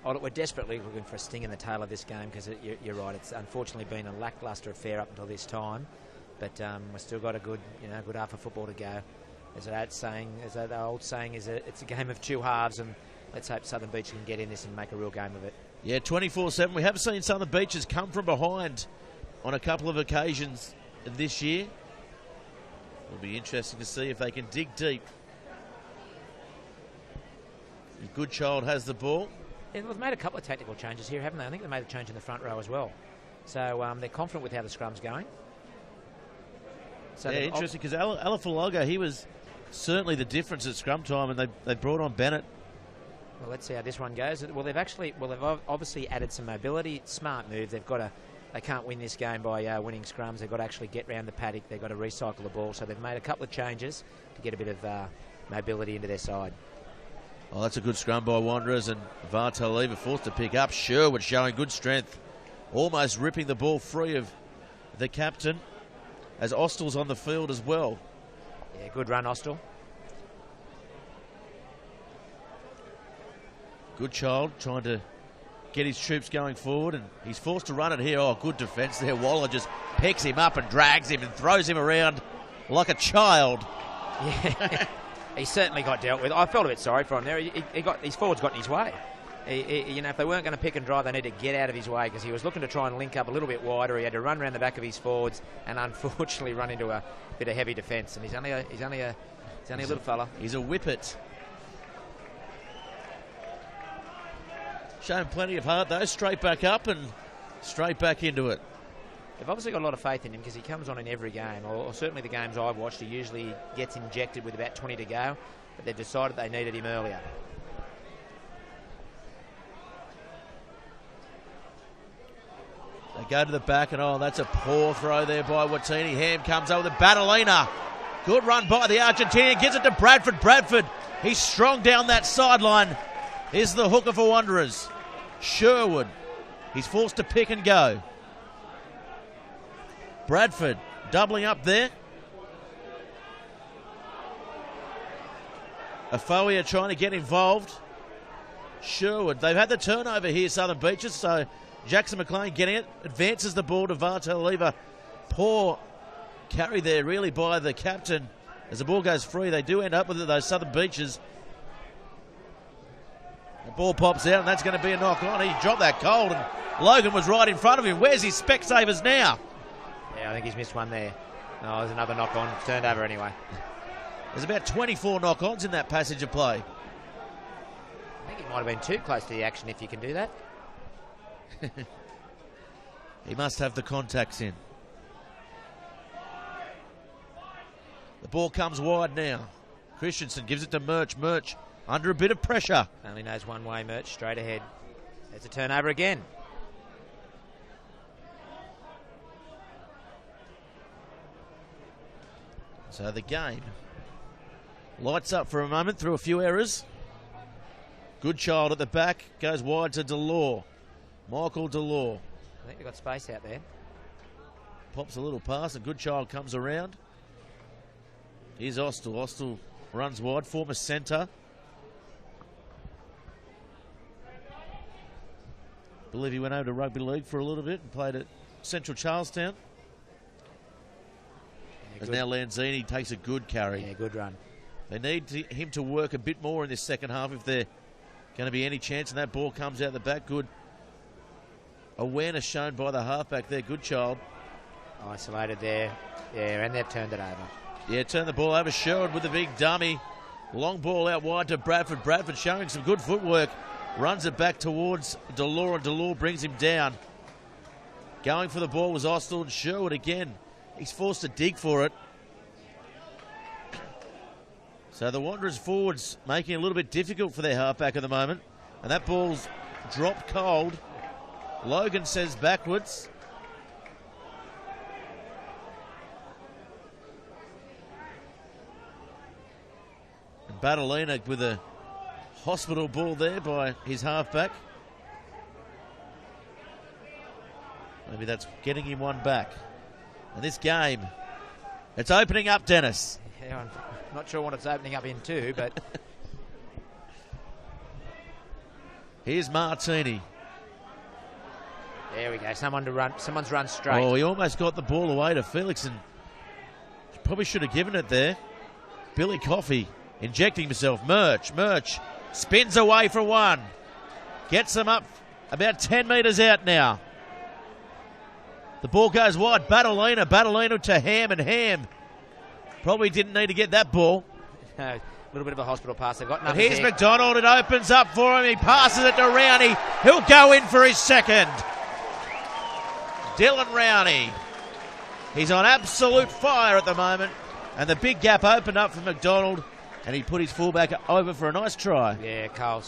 Oh, look, we're desperately looking for a sting in the tail of this game because you're right. It's unfortunately been a lacklustre affair up until this time, but we've still got a good half of football to go. As the old saying is, it's a game of two halves, and let's hope Southern Beach can get in this and make a real game of it. Yeah, 24-7. We have seen Southern Beaches come from behind on a couple of occasions this year. It'll be interesting to see if they can dig deep. Goodchild has the ball. Yeah, they've made a couple of tactical changes here, haven't they? I think they made a change in the front row as well. So they're confident with how the scrum's going. So yeah, interesting, because Alafalaga, he was certainly the difference at scrum time, and they brought on Bennett. Well, let's see how this one goes. Well, they've obviously added some mobility. Smart move. They can't win this game by winning scrums. They've got to actually get round the paddock. They've got to recycle the ball. So they've made a couple of changes to get a bit of mobility into their side. Oh, that's a good scrum by Wanderers, and Vartaleeva forced to pick up. Sherwood showing good strength, almost ripping the ball free of the captain, as Ostel's on the field as well. Yeah, good run, Ostel. Goodchild trying to get his troops going forward, and he's forced to run it here. Oh, good defence there. Waller just picks him up and drags him and throws him around like a child. Yeah, he certainly got dealt with. I felt a bit sorry for him there. His forwards got in his way. If they weren't going to pick and drive, they need to get out of his way, because he was looking to try and link up a little bit wider. He had to run around the back of his forwards and unfortunately run into a bit of heavy defence. And he's only a little fella. He's a whippet. Showing plenty of heart though. Straight back up and straight back into it. They've obviously got a lot of faith in him because he comes on in every game, or certainly the games I've watched. He usually gets injected with about 20 to go, but they've decided they needed him earlier. go to the back, and that's a poor throw there by Watini. Ham comes over the Battolina. Good run by the Argentinian, gives it to Bradford. Bradford, he's strong down that sideline. Here's the hooker for Wanderers. Sherwood, he's forced to pick and go. Bradford doubling up there. Afoia trying to get involved. Sherwood, they've had the turnover here, Southern Beaches, so Jackson McLean getting it, advances the ball to Vartalieva. Poor carry there really by the captain. As the ball goes free, they do end up with it, those Southern Beaches. The ball pops out, and that's going to be a knock on. He dropped that cold, and Logan was right in front of him. Where's his Specsavers now? Yeah, I think he's missed one there. No, there's another knock on. Turned over anyway. There's about 24 knock-ons in that passage of play. I think he might have been too close to the action if you can do that. He must have the contacts in. The ball comes wide now. Christensen gives it to Murch. Murch under a bit of pressure. Only knows one way, Murch, straight ahead. There's a turnover again. So the game lights up for a moment through a few errors. Goodchild at the back, goes wide to Delore. Michael Delore. I think they've got space out there. Pops a little pass, and Goodchild comes around. Here's Austell. Austell runs wide, former centre. Believe he went over to rugby league for a little bit and played at Central Charlestown. Yeah, As now Lanzini takes a good carry. Yeah, good run. They need him to work a bit more in this second half if they're going to be any chance, and that ball comes out the back. Good awareness shown by the halfback there, Goodchild. Isolated there. Yeah, and they've turned it over. Yeah, turn the ball over. Sherwood with the big dummy. Long ball out wide to Bradford. Bradford showing some good footwork. Runs it back towards Delore, and Delore brings him down. Going for the ball was Austell, and Sherwood again. He's forced to dig for it. So the Wanderers forwards making it a little bit difficult for their halfback at the moment. And that ball's dropped cold. Logan says backwards. And Battolina with a hospital ball there by his halfback. Maybe that's getting him one back. And this game, it's opening up, Dennis. Yeah, I'm not sure what it's opening up into, but... Here's Martini. There we go. Someone's run straight. Oh, he almost got the ball away to Felix, and probably should have given it there. Billy Coffey injecting himself. Murch spins away for one. Gets them up about 10 metres out now. The ball goes wide. Battolina to Ham, and Ham probably didn't need to get that ball. A little bit of a hospital pass. They've got But nothing. here's McDonald. It opens up for him. He passes it to Rowney. He'll go in for his second. Dylan Rowney. He's on absolute fire at the moment. And the big gap opened up for McDonald, and he put his fullback over for a nice try. Yeah, Carl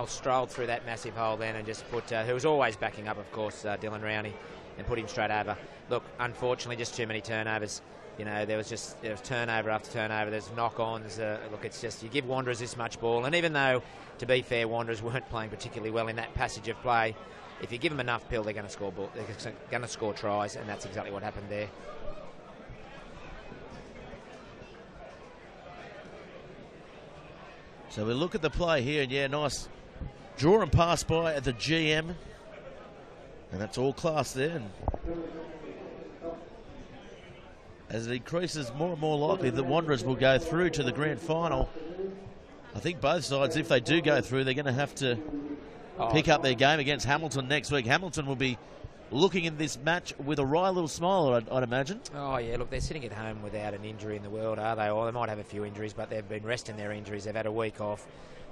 strolled through that massive hole then and just put, who was always backing up, of course, Dylan Rowney, and put him straight over. Look, unfortunately, just too many turnovers. You know, there was turnover after turnover. There's knock-ons. Look, it's just, you give Wanderers this much ball, and even though, to be fair, Wanderers weren't playing particularly well in that passage of play, if you give them enough pill, they're going to score ball. They're going to score tries, and that's exactly what happened there. So we look at the play here, and yeah, nice draw and pass by the GM. And that's all class there. And as it increases, more and more likely that Wanderers will go through to the grand final. I think both sides, if they do go through, they're going to have to pick up their game against Hamilton next week. Hamilton will be looking in this match with a wry little smile, I'd imagine. Oh, yeah, look, they're sitting at home without an injury in the world, are they? Or they might have a few injuries, but they've been resting their injuries. They've had a week off.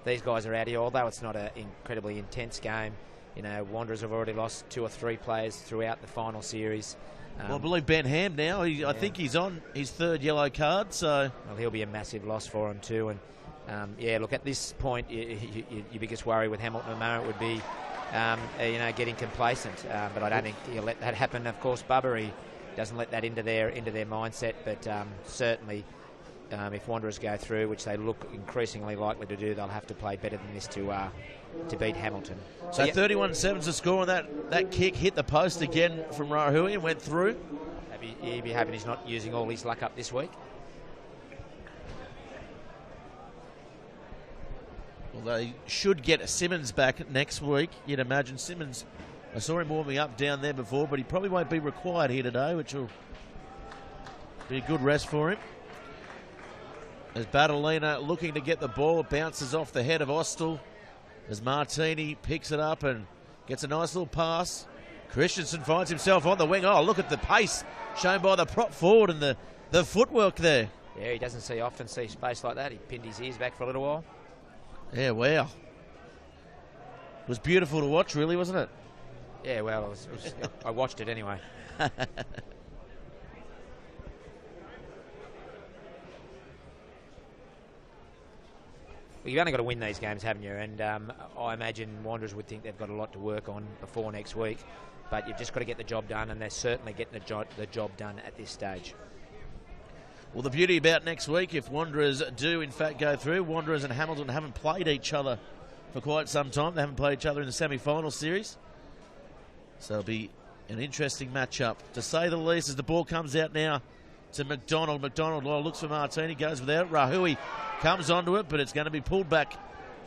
These guys are out here, although it's not an incredibly intense game. You know, Wanderers have already lost 2 or 3 players throughout the final series. Well, I believe Ben Ham now, I think he's on his 3rd yellow card, so... Well, he'll be a massive loss for him too. And, yeah, look, at this point, your biggest worry with Hamilton at the moment would be getting complacent. But I don't think he'll let that happen. Of course, Bubba, he doesn't let that into their mindset. But certainly, if Wanderers go through, which they look increasingly likely to do, they'll have to play better than this to beat Hamilton. So 31-7's the score, and that kick hit the post again from Rahui and went through. He'd be hoping he's not using all his luck up this week. Well, they should get Simmons back next week. You'd imagine Simmons, I saw him warming up down there before, but he probably won't be required here today, which will be a good rest for him. As Battolina looking to get the ball, bounces off the head of Austell. As Martini picks it up and gets a nice little pass. Christensen finds himself on the wing. Oh, look at the pace shown by the prop forward and the footwork there. Yeah, he doesn't often see space like that. He pinned his ears back for a little while. Yeah, wow. It was beautiful to watch, really, wasn't it? Yeah, well, I watched it anyway. Well, you've only got to win these games, haven't you? And I imagine Wanderers would think they've got a lot to work on before next week. But you've just got to get the job done, and they're certainly getting the job done at this stage. Well, the beauty about next week, if Wanderers do in fact go through, Wanderers and Hamilton haven't played each other for quite some time. They haven't played each other in the semi-final series. So it'll be an interesting matchup, to say the least, as the ball comes out now to McDonald. McDonald looks for Martini, goes without it. Rahui comes onto it, but it's going to be pulled back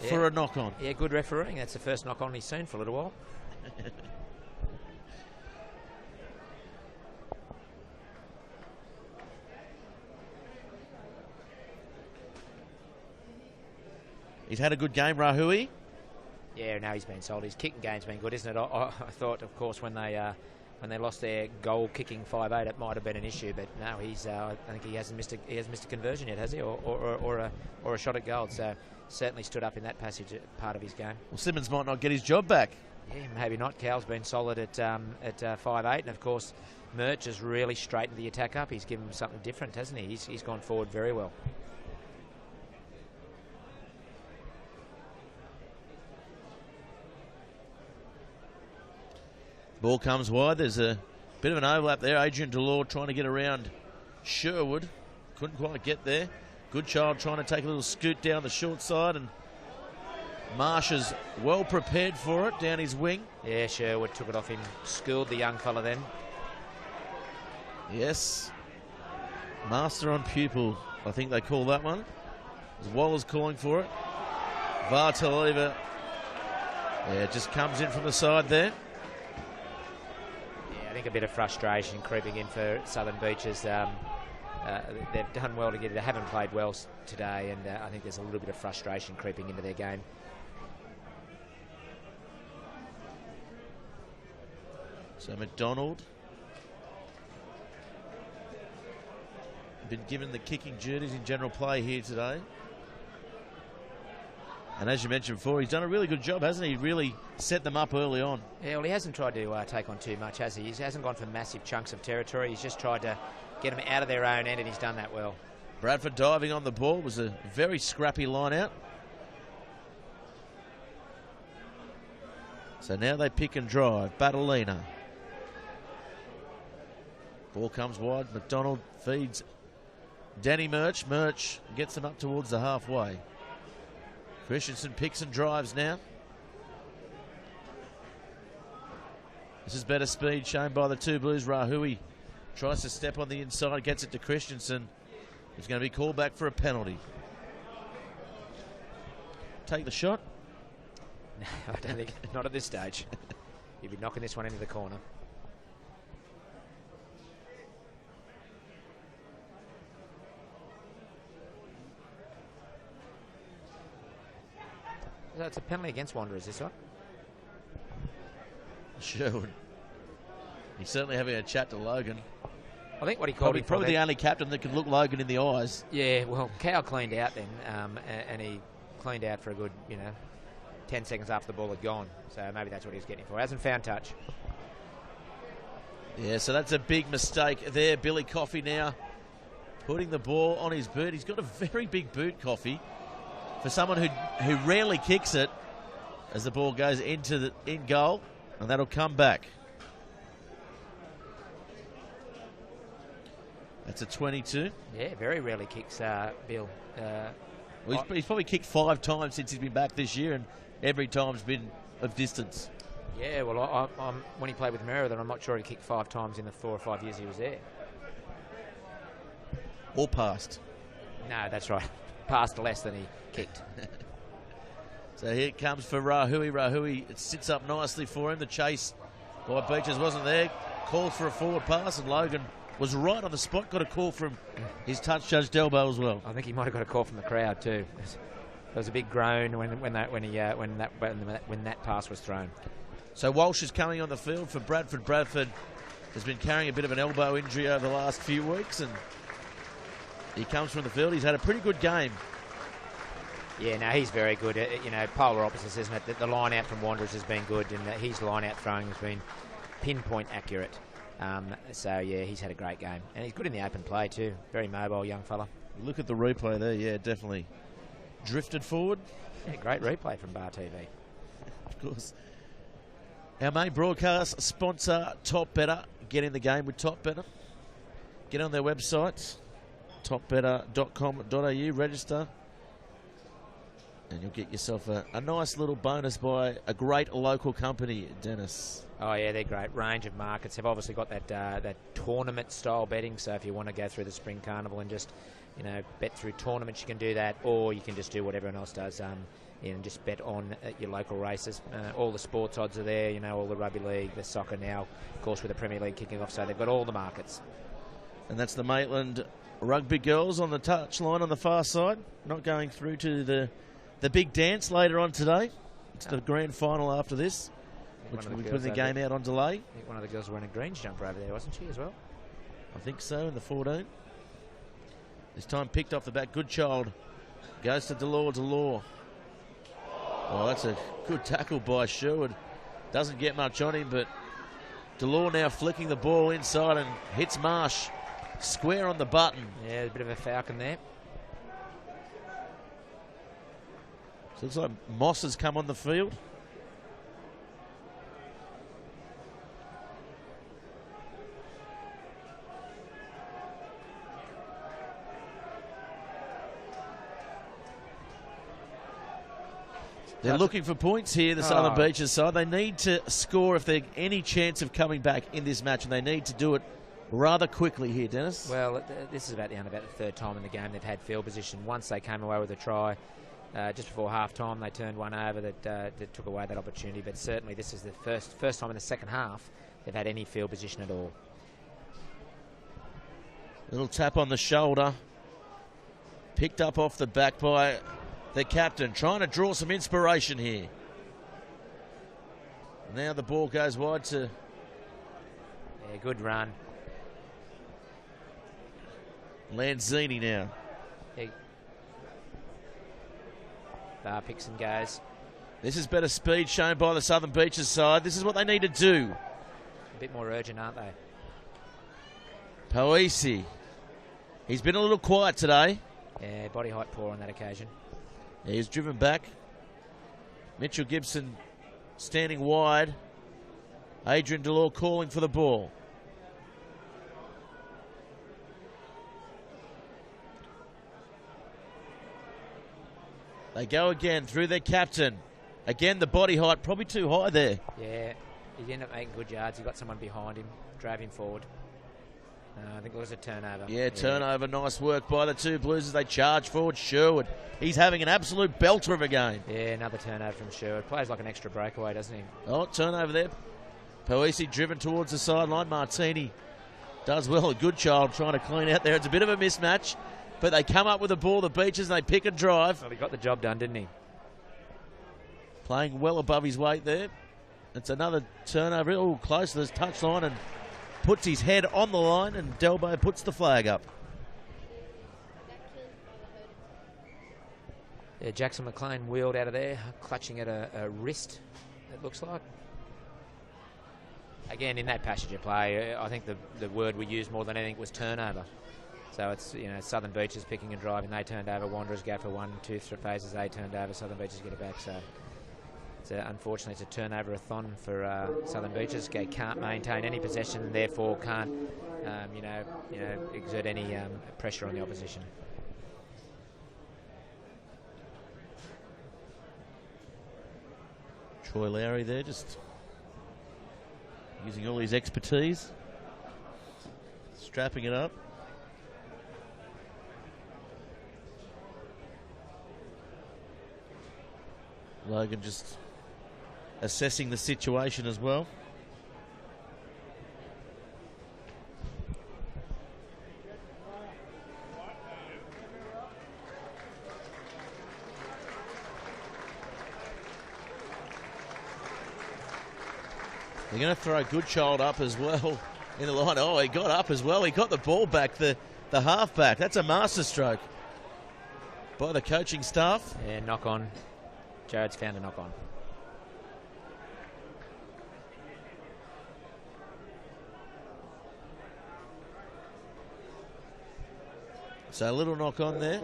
for a knock-on. Yeah, good refereeing. That's the first knock-on he's seen for a little while. He's had a good game, Rahui. Yeah, now he's been sold. His kicking game's been good, isn't it? I thought, of course, when they lost their goal kicking 5-8, it might have been an issue, but no, he's. I think he hasn't missed a conversion yet, has he, or a shot at goal? So certainly stood up in that part of his game. Well, Simmons might not get his job back. Yeah, maybe not. Cal's been solid at 5-8, and of course, Murch has really straightened the attack up. He's given him something different, hasn't he? He's gone forward very well. Ball comes wide. There's a bit of an overlap there. Adrian Delors trying to get around Sherwood. Couldn't quite get there. Goodchild trying to take a little scoot down the short side, and Marsh is well prepared for it down his wing. Yeah, Sherwood took it off him. Schooled the young fella then. Yes. Master on pupil, I think they call that one. As Waller's calling for it. Vartaleva, yeah, just comes in from the side there. I think a bit of frustration creeping in for Southern Beaches. They've done well to get it. They haven't played well today, and I think there's a little bit of frustration creeping into their game. So McDonald been given the kicking duties in general play here today. And as you mentioned before, he's done a really good job, hasn't he? Really set them up early on. Yeah, well, he hasn't tried to take on too much, has he? He hasn't gone for massive chunks of territory. He's just tried to get them out of their own end, and he's done that well. Bradford diving on the ball. Was a very scrappy line out. So now they pick and drive. Battolina. Ball comes wide. McDonald feeds Danny Murch. Murch gets them up towards the halfway. Christensen picks and drives now. This is better speed shown by the two Blues. Rahui tries to step on the inside, gets it to Christensen. He's going to be called back for a penalty. Take the shot? No, I don't think. Not at this stage. He'll be knocking this one into the corner. So it's a penalty against Wanderers, this one? Sherwood. He's certainly having a chat to Logan. I think what he called probably the only captain that could look Logan in the eyes. Yeah, well, Cal cleaned out then, and he cleaned out for a good, 10 seconds after the ball had gone. So maybe that's what he was getting for. Hasn't found touch. Yeah, so that's a big mistake there. Billy Coffey now putting the ball on his boot. He's got a very big boot, Coffey. For someone who rarely kicks it, as the ball goes into the in goal, and that'll come back. That's a 22. Yeah, very rarely kicks Bill. Well, he's probably kicked 5 times since he's been back this year, and every time's been of distance. Yeah, well, when he played with Merida, I'm not sure he kicked 5 times in the 4 or 5 years he was there. Or passed. No, that's right. Passed less than he kicked. So here it comes for Rahui. Rahui, it sits up nicely for him. The chase by Beaches wasn't there. Called for a forward pass, and Logan was right on the spot. Got a call from his touch judge Delbo as well. I think he might have got a call from the crowd too. There was a big groan when that pass was thrown. So Walsh is coming on the field for Bradford. Bradford has been carrying a bit of an elbow injury over the last few weeks, and he comes from the field. He's had a pretty good game. Yeah, no, he's very good. Polar opposites, isn't it? The line out from Wanderers has been good, and his line out throwing has been pinpoint accurate. So, yeah, he's had a great game. And he's good in the open play too. Very mobile young fella. Look at the replay there. Yeah, definitely drifted forward. Yeah, great replay from Bar TV. Of course. Our main broadcast sponsor, Top Better. Get in the game with Top Better. Get on their website, topbetter.com.au, register, and you'll get yourself a nice little bonus by a great local company, Dennis. Oh, yeah, they're great. Range of markets. They've obviously got that tournament-style betting, so if you want to go through the Spring Carnival and just, bet through tournaments, you can do that, or you can just do what everyone else does, and just bet on your local races. All the sports odds are there, all the rugby league, the soccer now, of course, with the Premier League kicking off, so they've got all the markets. And that's the Maitland Rugby girls on the touchline on the far side, not going through to the big dance later on today. It's the grand final after this, which will be putting the game out on delay. I think one of the girls was wearing a greens jumper over there, wasn't she, as well? I think so, in the 14. This time picked off the back. Goodchild goes to Delore. Oh, that's a good tackle by Sherwood. Doesn't get much on him, but Delore now flicking the ball inside and hits Marsh square on the button. Yeah, a bit of a falcon there. So looks like Moss has come on the field. They're looking for points here, the Southern Beaches side. They need to score if they're any chance of coming back in this match, and they need to do it rather quickly here, Dennis. Well, this is about the third time in the game they've had field position. Once they came away with a try just before half-time, they turned one over that took away that opportunity. But certainly this is the first time in the second half they've had any field position at all. Little tap on the shoulder. Picked up off the back by the captain, trying to draw some inspiration here. Now the ball goes wide to... Yeah, good run. Lanzini now. Yeah. Bar picks and goes. This is better speed shown by the Southern Beaches side. This is what they need to do. A bit more urgent, aren't they? Poisi. He's been a little quiet today. Yeah, body height poor on that occasion. He's driven back. Mitchell Gibson standing wide. Adrian Delore calling for the ball. They go again through their captain. Again, the body height probably too high there. Yeah, he ended up making good yards. He got someone behind him, drove him forward. I think it was a turnover. Yeah, turnover. Nice work by the two Blues as they charge forward. Sherwood, he's having an absolute belter of a game. Yeah, another turnover from Sherwood. Plays like an extra breakaway, doesn't he? Oh, turnover there. Poisi driven towards the sideline. Martini does well. A good child trying to clean out there. It's a bit of a mismatch, but they come up with the ball, the Beaches, and they pick and drive. Well, he got the job done, didn't he? Playing well above his weight there. It's another turnover. Oh, close to this touchline and puts his head on the line, and Delbo puts the flag up. Yeah, Jackson McLean wheeled out of there, clutching at a wrist, it looks like. Again, in that passage of play, I think the word we used more than anything was turnover. So it's, Southern Beaches picking and driving. They turned over. Wanderers go for 1, 2 phases. They turned over. Southern Beaches get it back. So unfortunately, it's a turnover-a-thon for Southern Beaches. They can't maintain any possession, therefore can't, exert any pressure on the opposition. Troy Lowry there, just using all his expertise, strapping it up. Logan just assessing the situation as well. They're going to throw Goodchild up as well in the line. Oh, he got up as well. He got the ball back, the halfback. That's a masterstroke by the coaching staff. Yeah, knock on. Jared's found a knock on. So a little knock on there.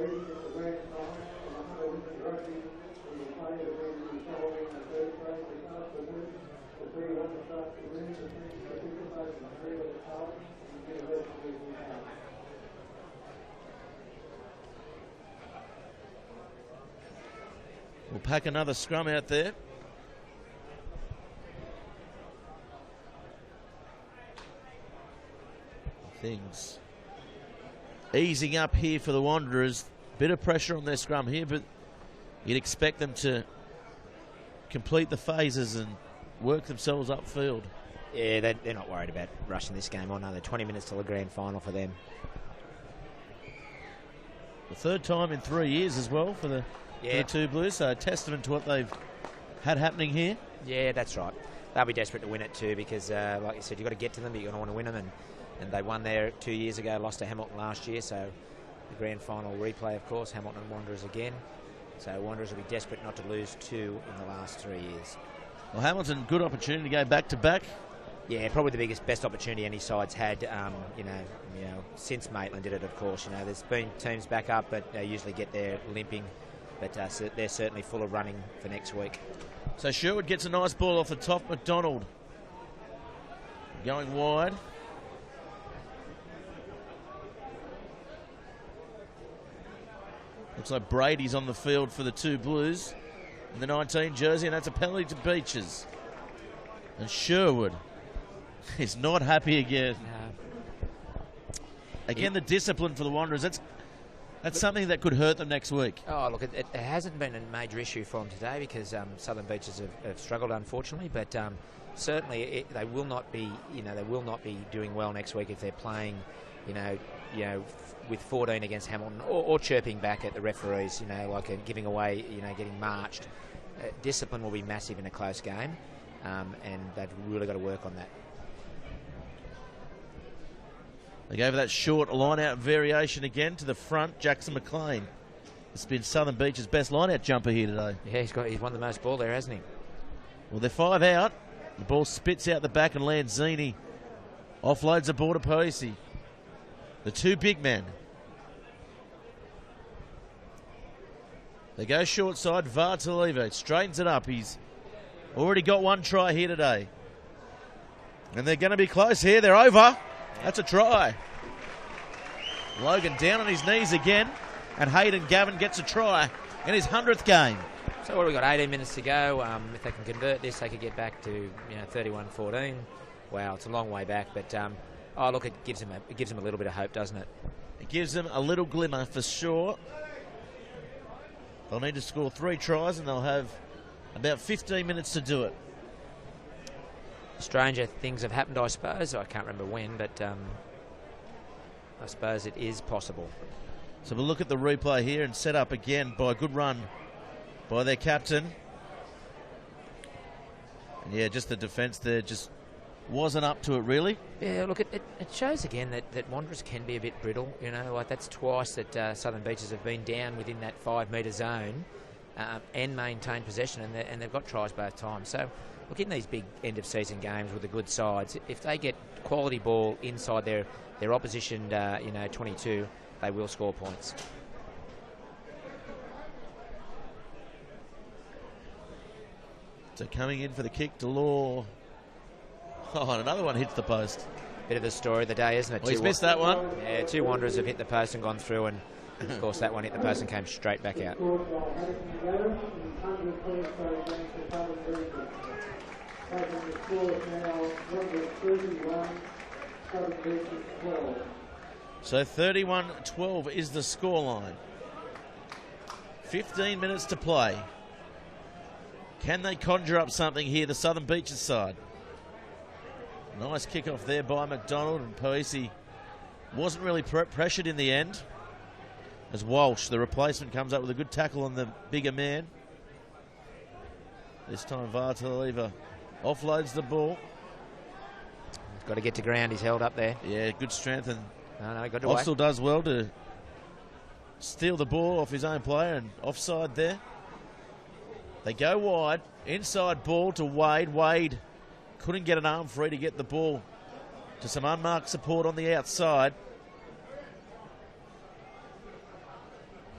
We'll pack another scrum out there. Things easing up here for the Wanderers. Bit of pressure on their scrum here, but you'd expect them to complete the phases and work themselves upfield. Yeah, they're not worried about rushing this game on. Another 20 minutes till the grand final for them. The third time in 3 years as well for the two Blues, so a testament to what they've had happening here. Yeah, that's right. They'll be desperate to win it too because, like you said, you've got to get to them, but you're going to want to win them. And they won there 2 years ago, lost to Hamilton last year, so the grand final replay, of course, Hamilton Wanderers again. So Wanderers will be desperate not to lose 2 in the last 3 years. Well, Hamilton, good opportunity to go back-to-back. Yeah, probably the best opportunity any side's had, since Maitland did it, of course. There's been teams back up, but they usually get there limping. But they're certainly full of running for next week. So Sherwood gets a nice ball off the top. McDonald going wide. Looks like Brady's on the field for the two Blues in the 19 jersey, and that's a penalty to Beaches. And Sherwood is not happy again. Again, the discipline for the Wanderers. That's something that could hurt them next week. Oh, look, it hasn't been a major issue for them today because Southern Beaches have struggled, unfortunately. But certainly they will not be, doing well next week if they're playing, with 14 against Hamilton or chirping back at the referees, giving away, getting marched. Discipline will be massive in a close game, and they've really got to work on that. They gave that short line-out variation again to the front. Jackson McLean. It's been Southern Beach's best line-out jumper here today. Yeah, he's won the most ball there, hasn't he? Well, they're 5 out. The ball spits out the back and Lanzini offloads the ball to Poisi. The two big men. They go short side. Vartalivo straightens it up. He's already got one try here today. And they're going to be close here. They're over. That's a try. Logan down on his knees again, and Hayden Gavin gets a try in his 100th game. So what have we got? 18 minutes to go. If they can convert this, they could get back to 31-14. Wow, it's a long way back, but it gives them a little bit of hope, doesn't it? It gives them a little glimmer for sure. They'll need to score 3 tries, and they'll have about 15 minutes to do it. Stranger things have happened, I suppose. I can't remember when, but I suppose it is possible. So we'll look at the replay here and set up again by a good run by their captain. And yeah, just the defence there just wasn't up to it, really. Yeah, look, it shows again that Wanderers can be a bit brittle. That's twice that Southern Beaches have been down within that 5-metre zone and maintained possession, and they've got tries both times. So look, in these big end-of-season games with the good sides, if they get quality ball inside their opposition, 22, they will score points. So coming in for the kick, Delore. Oh, and another one hits the post. Bit of the story of the day, isn't it? Well, he's missed that one. Yeah, 2 Wanderers have hit the post and gone through, and of course that one hit the post and came straight back out. So 31-12 is the scoreline. 15 minutes to play. Can they conjure up something here, the Southern Beaches side? Nice kick-off there by McDonald, and Poesi wasn't really pressured in the end. As Walsh, the replacement, comes up with a good tackle on the bigger man. This time Vartaleva offloads the ball. He's got to get to ground, he's held up there. Yeah, good strength, and No, he got to Austell does well to steal the ball off his own player, and offside there. They go wide, inside ball to Wade. Wade couldn't get an arm free to get the ball to some unmarked support on the outside.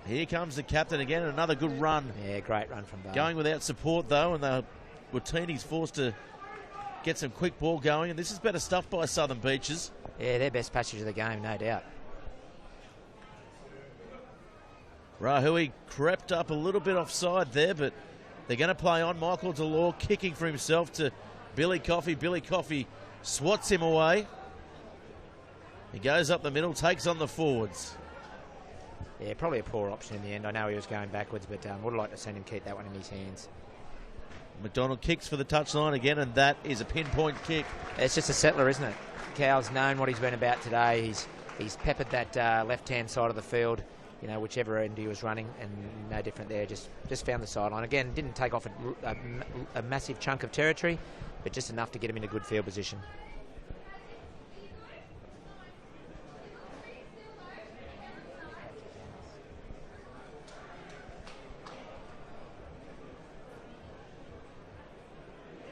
Here comes the captain again, and another good run. Yeah, great run from Bar. Going without support though, and Watini's forced to get some quick ball going, and this is better stuff by Southern Beaches. Yeah, their best passage of the game, no doubt. Rahui crept up a little bit offside there, but they're going to play on. Michael Delore kicking for himself to Billy Coffey. Billy Coffey swats him away. He goes up the middle, takes on the forwards. Yeah, probably a poor option in the end. I know he was going backwards, but would have liked to send him keep that one in his hands. McDonald kicks for the touchline again, and that is a pinpoint kick. It's just a settler, isn't it? Cow's known what he's been about today. He's peppered that left-hand side of the field, you know, whichever end he was running, and no different there. Just found the sideline. Again, didn't take off a massive chunk of territory, but just enough to get him in a good field position.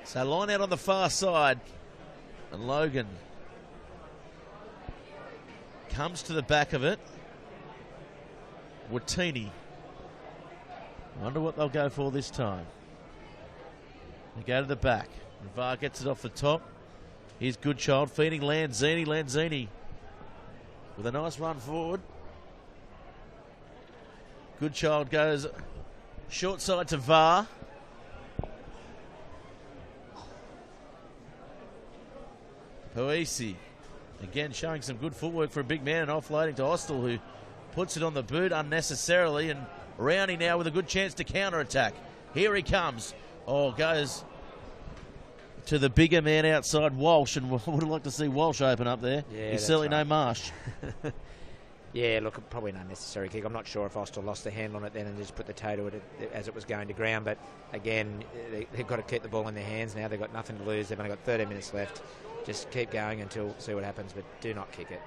So line out on the far side, and Logan comes to the back of it. Watini. Wonder what they'll go for this time. They go to the back. Var gets it off the top. Here's Goodchild feeding Lanzini. Lanzini with a nice run forward. Goodchild goes short side to Var. Poesi again showing some good footwork for a big man and offloading to Austell, who puts it on the boot unnecessarily, and Rowney now with a good chance to counter-attack. Here he comes. Oh, goes to the bigger man outside, Walsh, and would have liked to see Walsh open up there. Yeah, he's certainly right. no Marsh. Yeah, look, probably an unnecessary kick. I'm not sure if Austell lost the handle on it then and just put the toe to it as it was going to ground. But again, they've got to keep the ball in their hands now. They've got nothing to lose. They've only got 13 minutes left. Just keep going until see what happens, but do not kick it.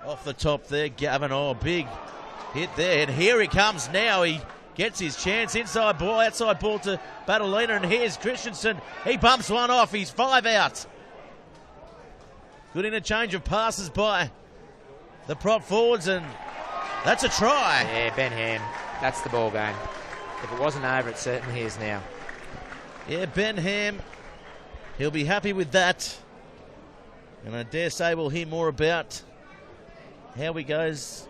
Off the top there, Gavin. Oh, big hit there. And here he comes now. He gets his chance. Inside ball, outside ball to Battleina. And here's Christensen. He bumps one off. He's 5 out. Good interchange of passes by the prop forwards, and that's a try. Yeah, Ben Ham. That's the ball game. If it wasn't over, it certainly is now. Yeah, Ben Ham. He'll be happy with that. And I dare say we'll hear more about how he goes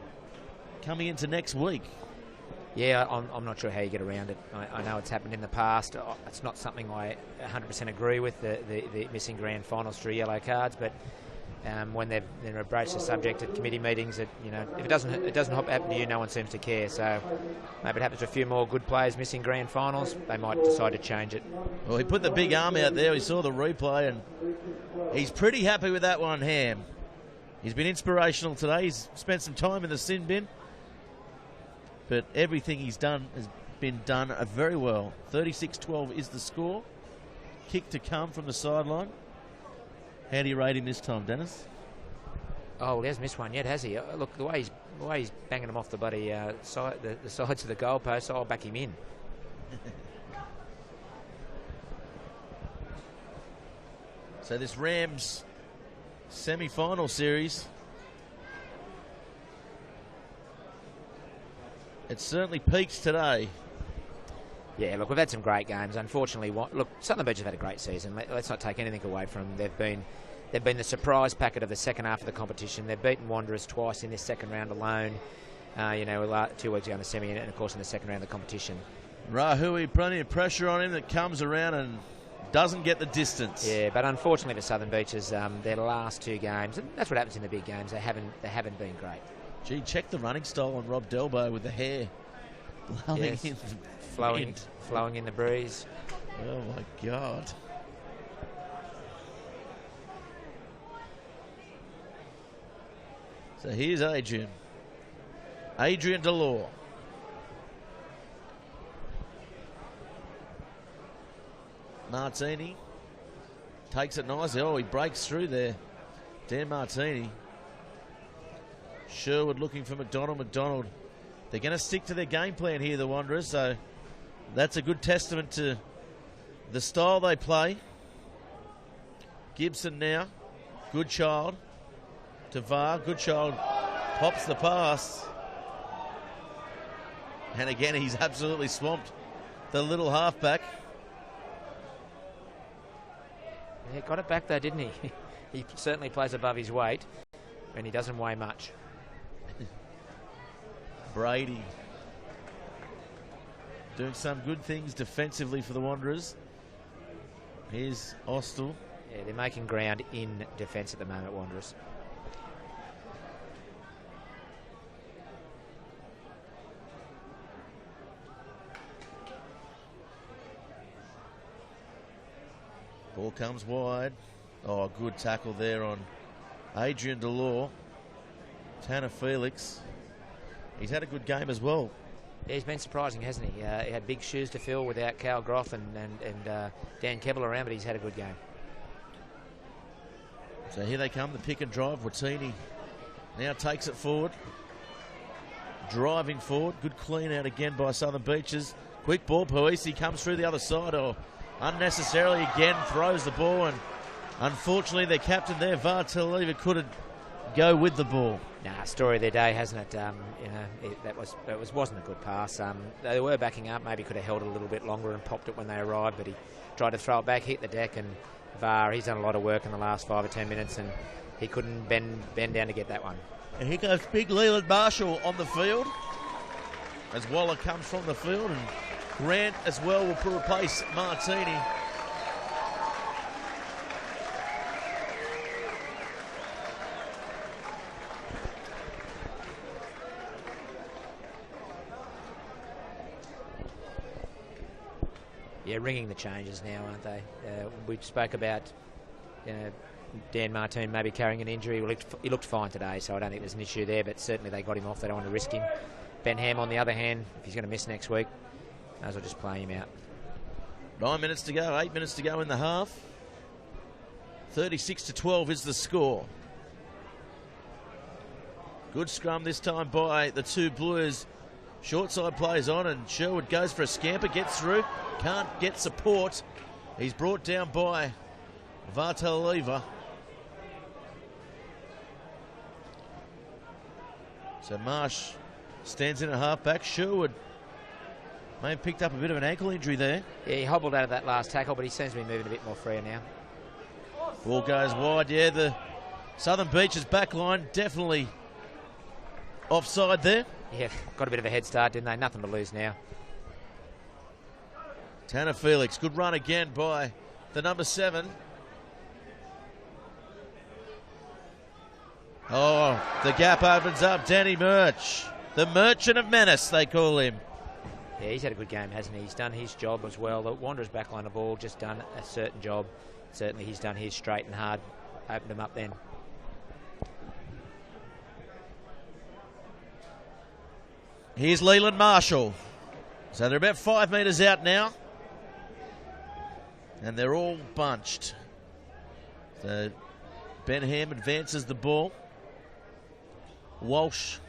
coming into next week. Yeah, I'm not sure how you get around it. I know it's happened in the past. It's not something I 100% agree with, the missing grand finals through yellow cards, but when they've broached the subject at committee meetings, if it doesn't happen to you, no one seems to care. So maybe it happens to a few more good players missing grand finals. They might decide to change it. Well, he put the big arm out there. We saw the replay, and he's pretty happy with that one, Ham. He's been inspirational today. He's spent some time in the sin bin, but everything he's done has been done very well. 36-12 is the score. Kick to come from the sideline. How do you rate him this time, Dennis? Oh, well, he hasn't missed one yet, has he? Look, the way he's banging them off the bloody side, the sides of the goalpost, I'll back him in. So this Rams semi-final series, it certainly peaks today. Yeah, look, we've had some great games. Unfortunately, look, Southern Beach have had a great season. Let's not take anything away from them. They've been the surprise packet of the second half of the competition. They've beaten Wanderers twice in this second round alone. 2 weeks ago in the semi, and of course in the second round of the competition. Rahui, plenty of pressure on him that comes around and doesn't get the distance. Yeah, but unfortunately for Southern Beaches, their last 2 games, and that's what happens in the big games, they haven't been great. Gee, check the running style on Rob Delbo with the hair blowing Yes. in. Flowing in the breeze. Oh my God. So here's Adrian Delore. Martini takes it nicely. Oh, he breaks through there. Dan Martini. Sherwood looking for McDonald. They're going to stick to their game plan here, the Wanderers, so that's a good testament to the style they play. Gibson now. Good child. To VAR. Good child. Pops the pass. And again, he's absolutely swamped the little halfback. Yeah, got it back though, didn't he? He certainly plays above his weight, and he doesn't weigh much. Brady doing some good things defensively for the Wanderers. Here's Austell. Yeah, they're making ground in defence at the moment, Wanderers. Ball comes wide. Oh, good tackle there on Adrian Delore. Tanner Felix. He's had a good game as well. Yeah, he's been surprising, hasn't he? He had big shoes to fill without Cal Groff and Dan Kebbell around, but he's had a good game. So here they come, the pick and drive. Watini now takes it forward. Driving forward. Good clean out again by Southern Beaches. Quick ball. Puisi comes through the other side. Oh, unnecessarily again throws the ball, and unfortunately their captain there, Vartaliva, couldn't go with the ball. Nah, story of their day, hasn't it? Wasn't a good pass. They were backing up. Maybe could have held it a little bit longer and popped it when they arrived, but he tried to throw it back, hit the deck, and VAR, he's done a lot of work in the last 5 or 10 minutes, and he couldn't bend down to get that one. And here goes big Leland Marshall on the field as Waller comes from the field, and Grant as well will replace Martini. Yeah, ringing the changes now, aren't they? We spoke about Dan Martin maybe carrying an injury. He looked fine today, so I don't think there's an issue there, but certainly they got him off. They don't want to risk him. Ben Ham, on the other hand, if he's going to miss next week, may as well just play him out. 9 minutes to go, 8 minutes to go in the half. 36-12 is the score. Good scrum this time by the two Blues. Short side plays on, and Sherwood goes for a scamper, gets through, can't get support. He's brought down by Vartaliva. So Marsh stands in at halfback. Sherwood may have picked up a bit of an ankle injury there. Yeah, he hobbled out of that last tackle, but he seems to be moving a bit more freer now. Ball goes wide. Yeah, the Southern Beaches back line definitely offside there. Yeah, got a bit of a head start, didn't they? Nothing to lose now. Tanner Felix, good run again by the number 7. Oh, the gap opens up. Danny Murch, the Merchant of Menace, they call him. Yeah, he's had a good game, hasn't he? He's done his job as well. The Wanderers backline have all just done a certain job. Certainly he's done his straight and hard. Opened them up then. Here's Leland Marshall. So they're about 5 metres out now. And they're all bunched. So Ben Ham advances the ball. Walsh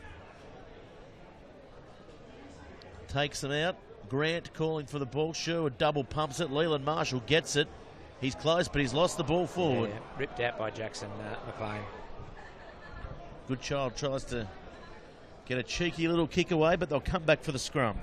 takes them out. Grant calling for the ball. Sherwood double pumps it. Leland Marshall gets it. He's close, but he's lost the ball forward. Yeah, ripped out by Jackson McLean. Good child tries to get a cheeky little kick away, but they'll come back for the scrum.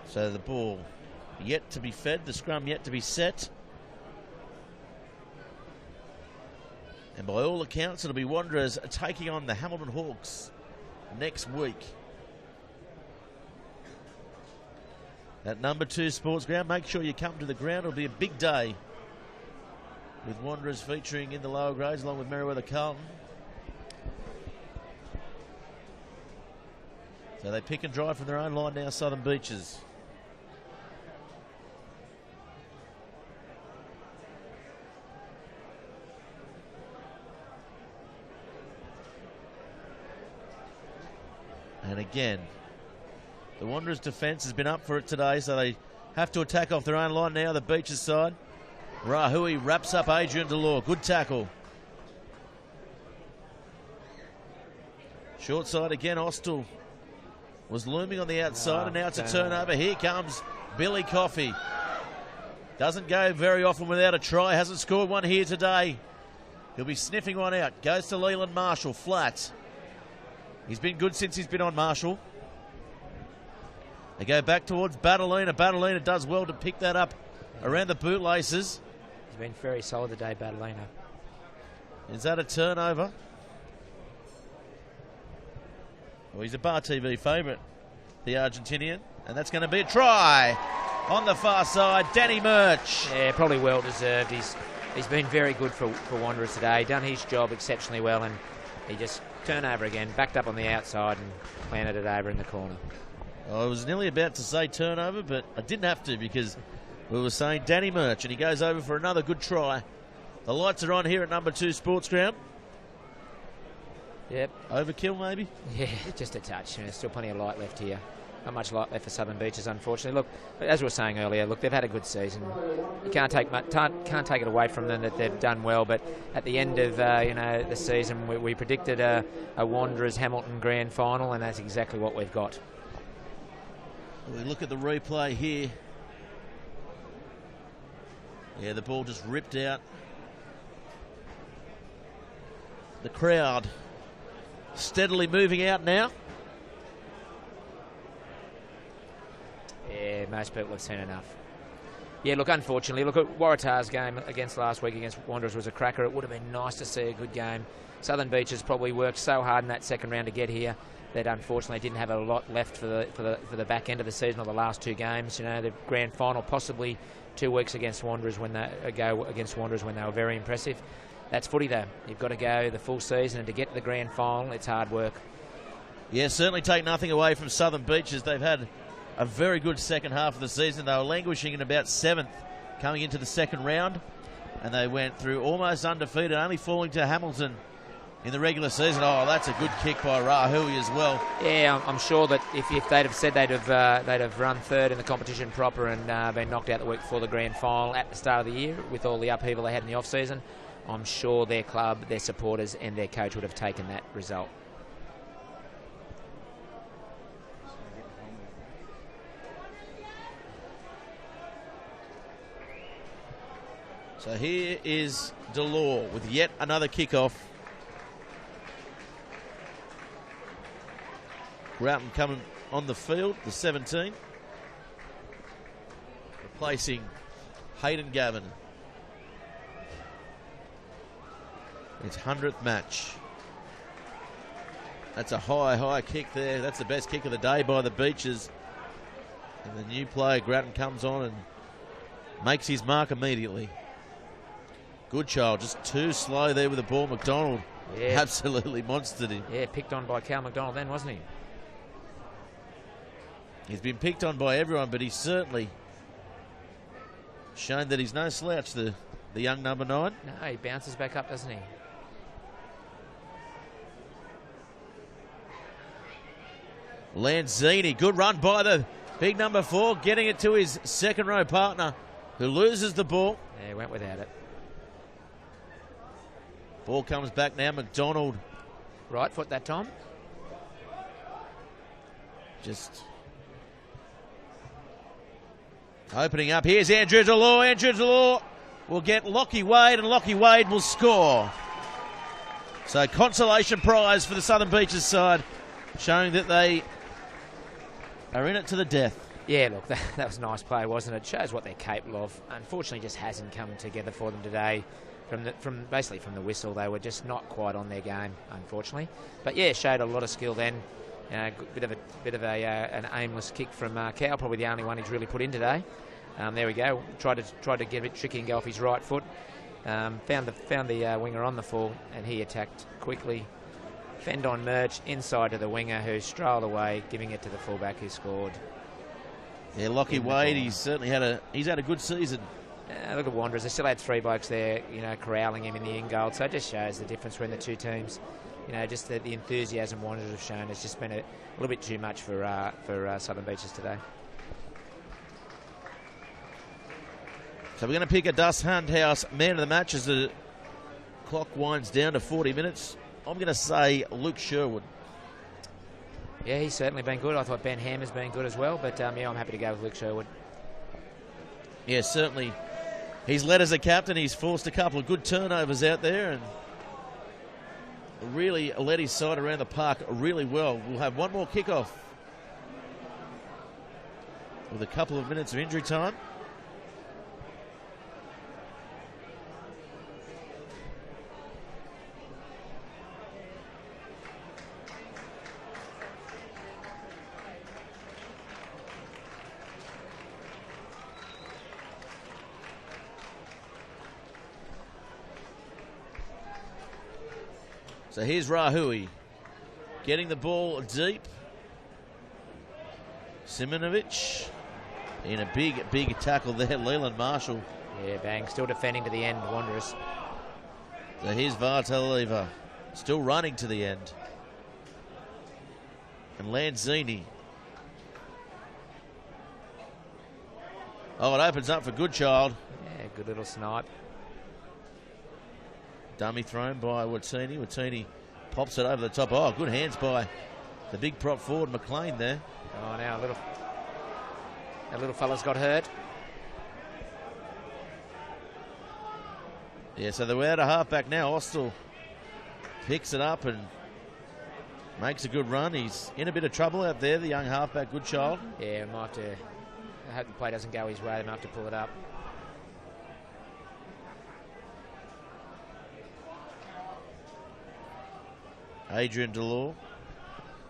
So the ball yet to be fed, the scrum yet to be set. And by all accounts, it'll be Wanderers taking on the Hamilton Hawks next week. At number 2 Sports Ground, make sure you come to the ground. It'll be a big day with Wanderers featuring in the lower grades along with Merewether Carlton. So they pick and drive from their own line now, Southern Beaches. And again, the Wanderers' defence has been up for it today, so they have to attack off their own line now, the Beaches side. Rahui wraps up Adrian Delore. Good tackle. Short side again, Austell was looming on the outside, and now it's a turnover. Here comes Billy Coffey. Doesn't go very often without a try. Hasn't scored one here today. He'll be sniffing one out. Goes to Leland Marshall, flat. He's been good since he's been on Marshall. They go back towards Battleina. Battleina does well to pick that up around the bootlaces. He's been very solid today, Battleina. Is that a turnover? Well, he's a Bar TV favourite, the Argentinian. And that's going to be a try on the far side. Danny Murch. Yeah, probably well deserved. He's been very good for Wanderers today. Done his job exceptionally well, and he just turned over again, backed up on the outside and planted it over in the corner. I was nearly about to say turnover, but I didn't have to because we were saying Danny Murch, and he goes over for another good try. The lights are on here at number 2 Sports Ground. Yep. Overkill, maybe? Yeah, just a touch. There's still plenty of light left here. Not much light left for Southern Beaches, unfortunately. Look, as we were saying earlier, look, they've had a good season. You can't take it away from them that they've done well. But at the end of the season, we predicted a Wanderers Hamilton Grand Final, and that's exactly what we've got. We look at the replay here. Yeah, the ball just ripped out. The crowd steadily moving out now. Yeah, most people have seen enough. Yeah, look, unfortunately, look at Waratah's game against last week against Wanderers was a cracker. It would have been nice to see a good game. Southern Beaches probably worked so hard in that second round to get here that unfortunately didn't have a lot left for the back end of the season or the last 2 games. You know, the grand final possibly 2 weeks against Wanderers when they were very impressive. That's footy though. You've got to go the full season, and to get to the grand final, it's hard work. Yeah, certainly take nothing away from Southern Beaches. They've had a very good second half of the season. They were languishing in about 7th coming into the second round, and they went through almost undefeated, only falling to Hamilton in the regular season. Oh, that's a good kick by Rahui as well. Yeah, I'm sure that if they'd have said they'd have run third in the competition proper and been knocked out the week before the grand final at the start of the year with all the upheaval they had in the off-season, I'm sure their club, their supporters and their coach would have taken that result. So here is Delore with yet another kickoff. Groughton coming on the field, the 17. Replacing Hayden Gavin. It's 100th match. That's a high kick there. That's the best kick of the day by the Beaches. And the new player, Groughton, comes on and makes his mark immediately. Good child, just too slow there with the ball. McDonald absolutely monstered him. Yeah, picked on by Cal McDonald then, wasn't he? He's been picked on by everyone, but he's certainly shown that he's no slouch, the young number 9. No, he bounces back up, doesn't he? Lanzini, good run by the big number 4, getting it to his second row partner, who loses the ball. Yeah, went without it. Ball comes back now, McDonald. Right foot that time. Just opening up. Here's Andrew Delore. Andrew Delore will get Lockie Wade, and Lockie Wade will score. So consolation prize for the Southern Beaches side, showing that they are in it to the death. Yeah, look, that was a nice play, wasn't it? Shows what they're capable of. Unfortunately, just hasn't come together for them today. Basically from the whistle, they were just not quite on their game, unfortunately. But yeah, showed a lot of skill then. Bit of an aimless kick from Cow, probably the only one he's really put in today. There we go. Tried to get a bit tricky and go off his right foot. Found the winger on the full, and he attacked quickly. Fend on merge inside to the winger, who strolled away, giving it to the fullback who scored. Yeah, Lockie Wade, he's certainly had a good season. Look at Wanderers. They still had 3 blokes there, corralling him in the in goal. So it just shows the difference between the two teams. Just the enthusiasm Wanderers have shown has just been a little bit too much for Southern Beaches today. So we're going to pick a Dust Hunt House man of the match as the clock winds down to 40 minutes. I'm going to say Luke Sherwood. Yeah, he's certainly been good. I thought Ben Hammer's been good as well, but I'm happy to go with Luke Sherwood. Yeah, certainly. He's led as a captain. He's forced a couple of good turnovers out there and really led his side around the park really well. We'll have one more kickoff with a couple of minutes of injury time. So here's Rahui getting the ball deep. Simonovic in a big tackle there. Leland Marshall. Yeah, bang. Still defending to the end, Wanderers. So here's Vartaleva still running to the end. And Lanzini. Oh, it opens up for Goodchild. Yeah, good little snipe. Dummy thrown by Watini. Watini pops it over the top. Oh, good hands by the big prop forward, McLean there. Oh, now that little fella's got hurt. Yeah, so they're out of halfback now. Austell picks it up and makes a good run. He's in a bit of trouble out there, the young halfback, Goodchild. Yeah, I hope the play doesn't go his way. They might have to pull it up. Adrian Delore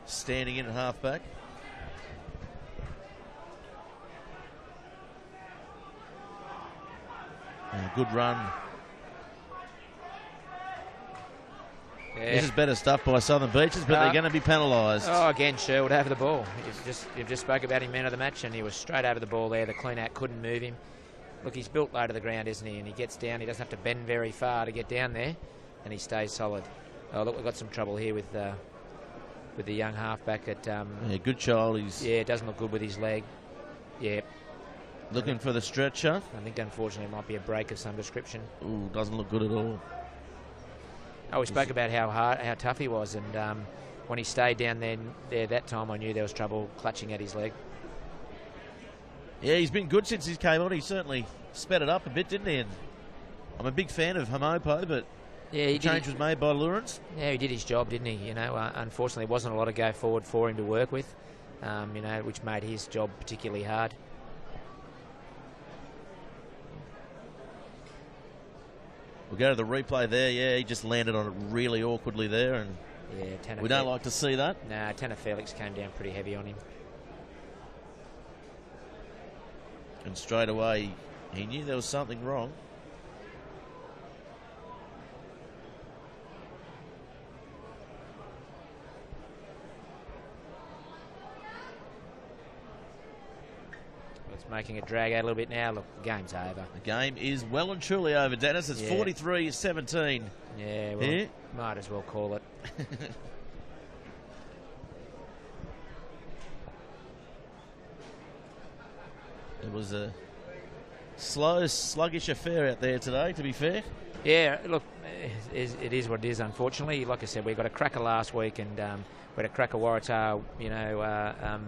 standing in at halfback. And a good run. Yeah. This is better stuff by Southern Beaches, but they're going to be penalised. Oh, again, Sherwood over the ball. You've just spoke about him man of the match, and he was straight over the ball there. The clean out couldn't move him. Look, he's built low to the ground, isn't he? And he gets down. He doesn't have to bend very far to get down there, and he stays solid. Oh, look, we've got some trouble here with the young halfback at... yeah, Goodchild. Yeah, it doesn't look good with his leg. Yeah. Looking for the stretcher. I think, unfortunately, it might be a break of some description. Ooh, doesn't look good at all. Oh, we spoke about how tough he was, and when he stayed down there that time, I knew there was trouble clutching at his leg. Yeah, he's been good since he came on. He certainly sped it up a bit, didn't he? And I'm a big fan of Hamopo, but yeah, the change was made by Lawrence. Yeah, he did his job, didn't he? Unfortunately, there wasn't a lot of go forward for him to work with, which made his job particularly hard. We'll go to the replay there. Yeah, he just landed on it really awkwardly there, and yeah, we don't like to see that. Nah, Tanner Felix came down pretty heavy on him. And straight away, he knew there was something wrong. It's making it drag out a little bit now. Look, the game's over. The game is well and truly over, Dennis. It's 43-17. Yeah, well, here. Might as well call it. It was a slow, sluggish affair out there today, to be fair. Yeah, look, it is what it is, unfortunately. Like I said, we got a cracker last week, and we had a cracker Waratah,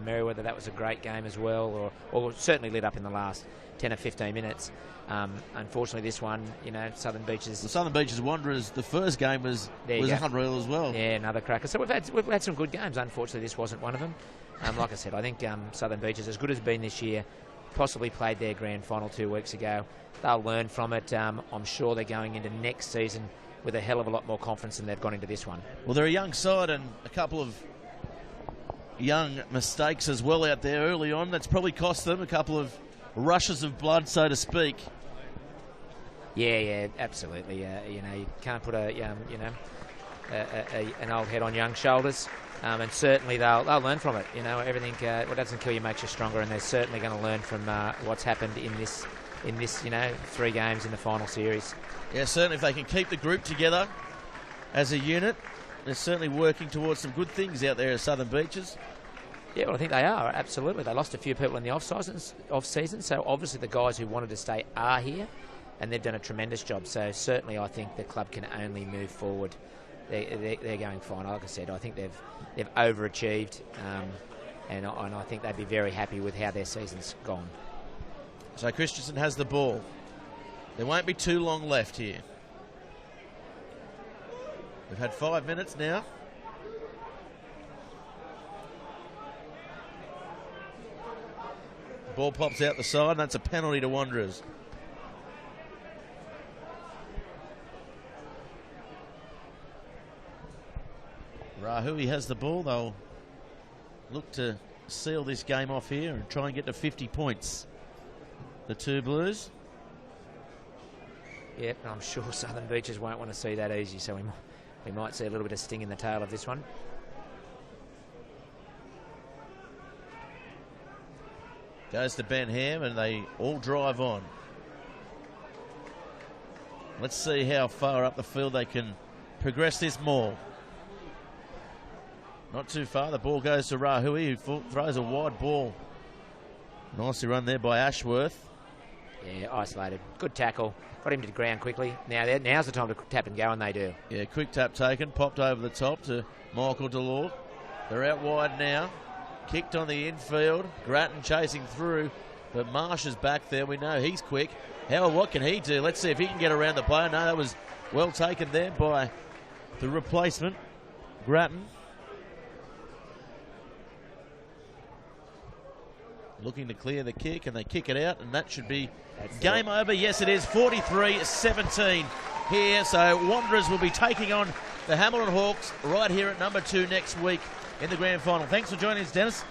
Merriweather. That was a great game as well, or certainly lit up in the last 10 or 15 minutes. Unfortunately, this one, Southern Beaches. The Southern Beaches Wanderers, the first game was unreal as well. Yeah, another cracker. So we've had some good games. Unfortunately, this wasn't one of them. Like I said, I think Southern Beaches, as good as been this year, possibly played their grand final 2 weeks ago. They'll learn from it. I'm sure they're going into next season with a hell of a lot more confidence than they've gone into this one. Well, they're a young side, and a couple of young mistakes as well out there early on. That's probably cost them a couple of rushes of blood, so to speak. Yeah, absolutely. You can't put an old head on young shoulders, and certainly they'll learn from it. Everything what doesn't kill you makes you stronger, and they're certainly going to learn from what's happened in this 3 games in the final series. Yeah, certainly if they can keep the group together as a unit, they're certainly working towards some good things out there at Southern Beaches. Yeah, well, I think they are, absolutely. They lost a few people in the off-season, so obviously the guys who wanted to stay are here, and they've done a tremendous job. So certainly I think the club can only move forward. They're going fine. Like I said, I think they've overachieved, and I think they'd be very happy with how their season's gone. So Christensen has the ball. There won't be too long left here. We've had 5 minutes now. Ball pops out the side, and that's a penalty to Wanderers. Rahui has the ball. They'll look to seal this game off here and try and get to 50 points. The two Blues. Yep, and I'm sure Southern Beaches won't want to see that easy, so we might see a little bit of sting in the tail of this one. Goes to Ben Ham, and they all drive on. Let's see how far up the field they can progress this maul. Not too far. The ball goes to Rahui, who throws a wide ball. Nicely run there by Ashworth. Yeah, isolated. Good tackle. Got him to the ground quickly. Now's the time to tap and go, and they do. Yeah, quick tap taken. Popped over the top to Michael Delort. They're out wide now. Kicked on the infield. Grattan chasing through. But Marsh is back there. We know he's quick. What can he do? Let's see if he can get around the player. No, that was well taken there by the replacement, Grattan. Looking to clear the kick, and they kick it out, and that should be game over. Yes, it is. 43-17 here. So Wanderers will be taking on the Hamilton Hawks right here at number 2 next week in the grand final. Thanks for joining us, Dennis.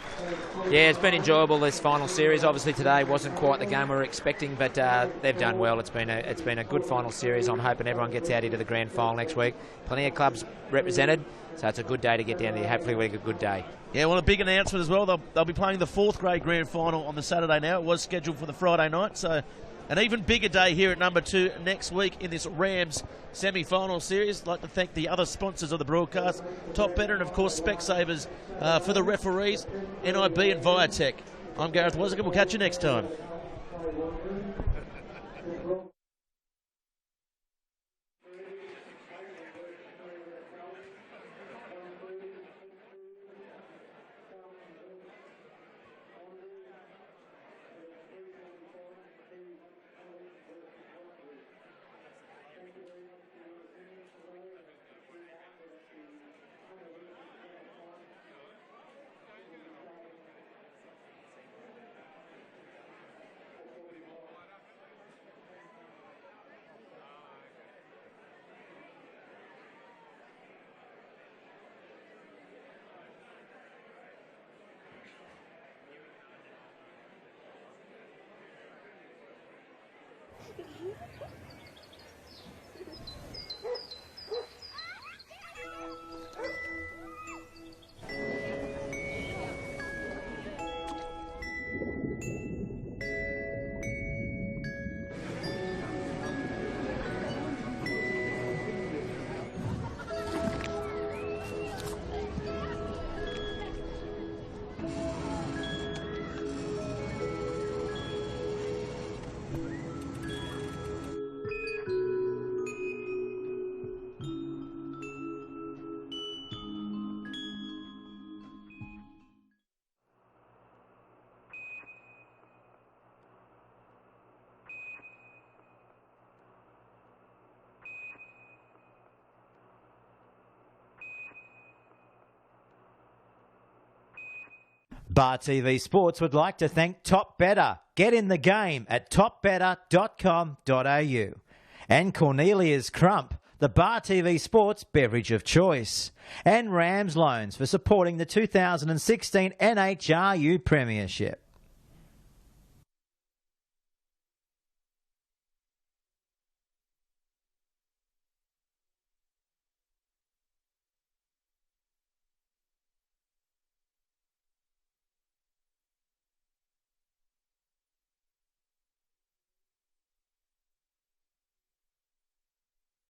Yeah, it's been enjoyable, this final series. Obviously today wasn't quite the game we were expecting, but they've done well. It's been a good final series. I'm hoping everyone gets out into the grand final next week. Plenty of clubs represented, so it's a good day to get down there. Hopefully we have a good day. Yeah, well, a big announcement as well. They'll be playing the 4th grade grand final on the Saturday now. It was scheduled for the Friday night, so an even bigger day here at number 2 next week in this Rams semi-final series. I'd like to thank the other sponsors of the broadcast, Top Better, and of course Specsavers for the referees, NIB and Viatech. I'm Gareth Wozniak. We'll catch you next time. Bar TV Sports would like to thank Top Better. Get in the game at topbetter.com.au. And Cornelia's Crump, the Bar TV Sports beverage of choice. And Rams Loans for supporting the 2016 NHRU Premiership.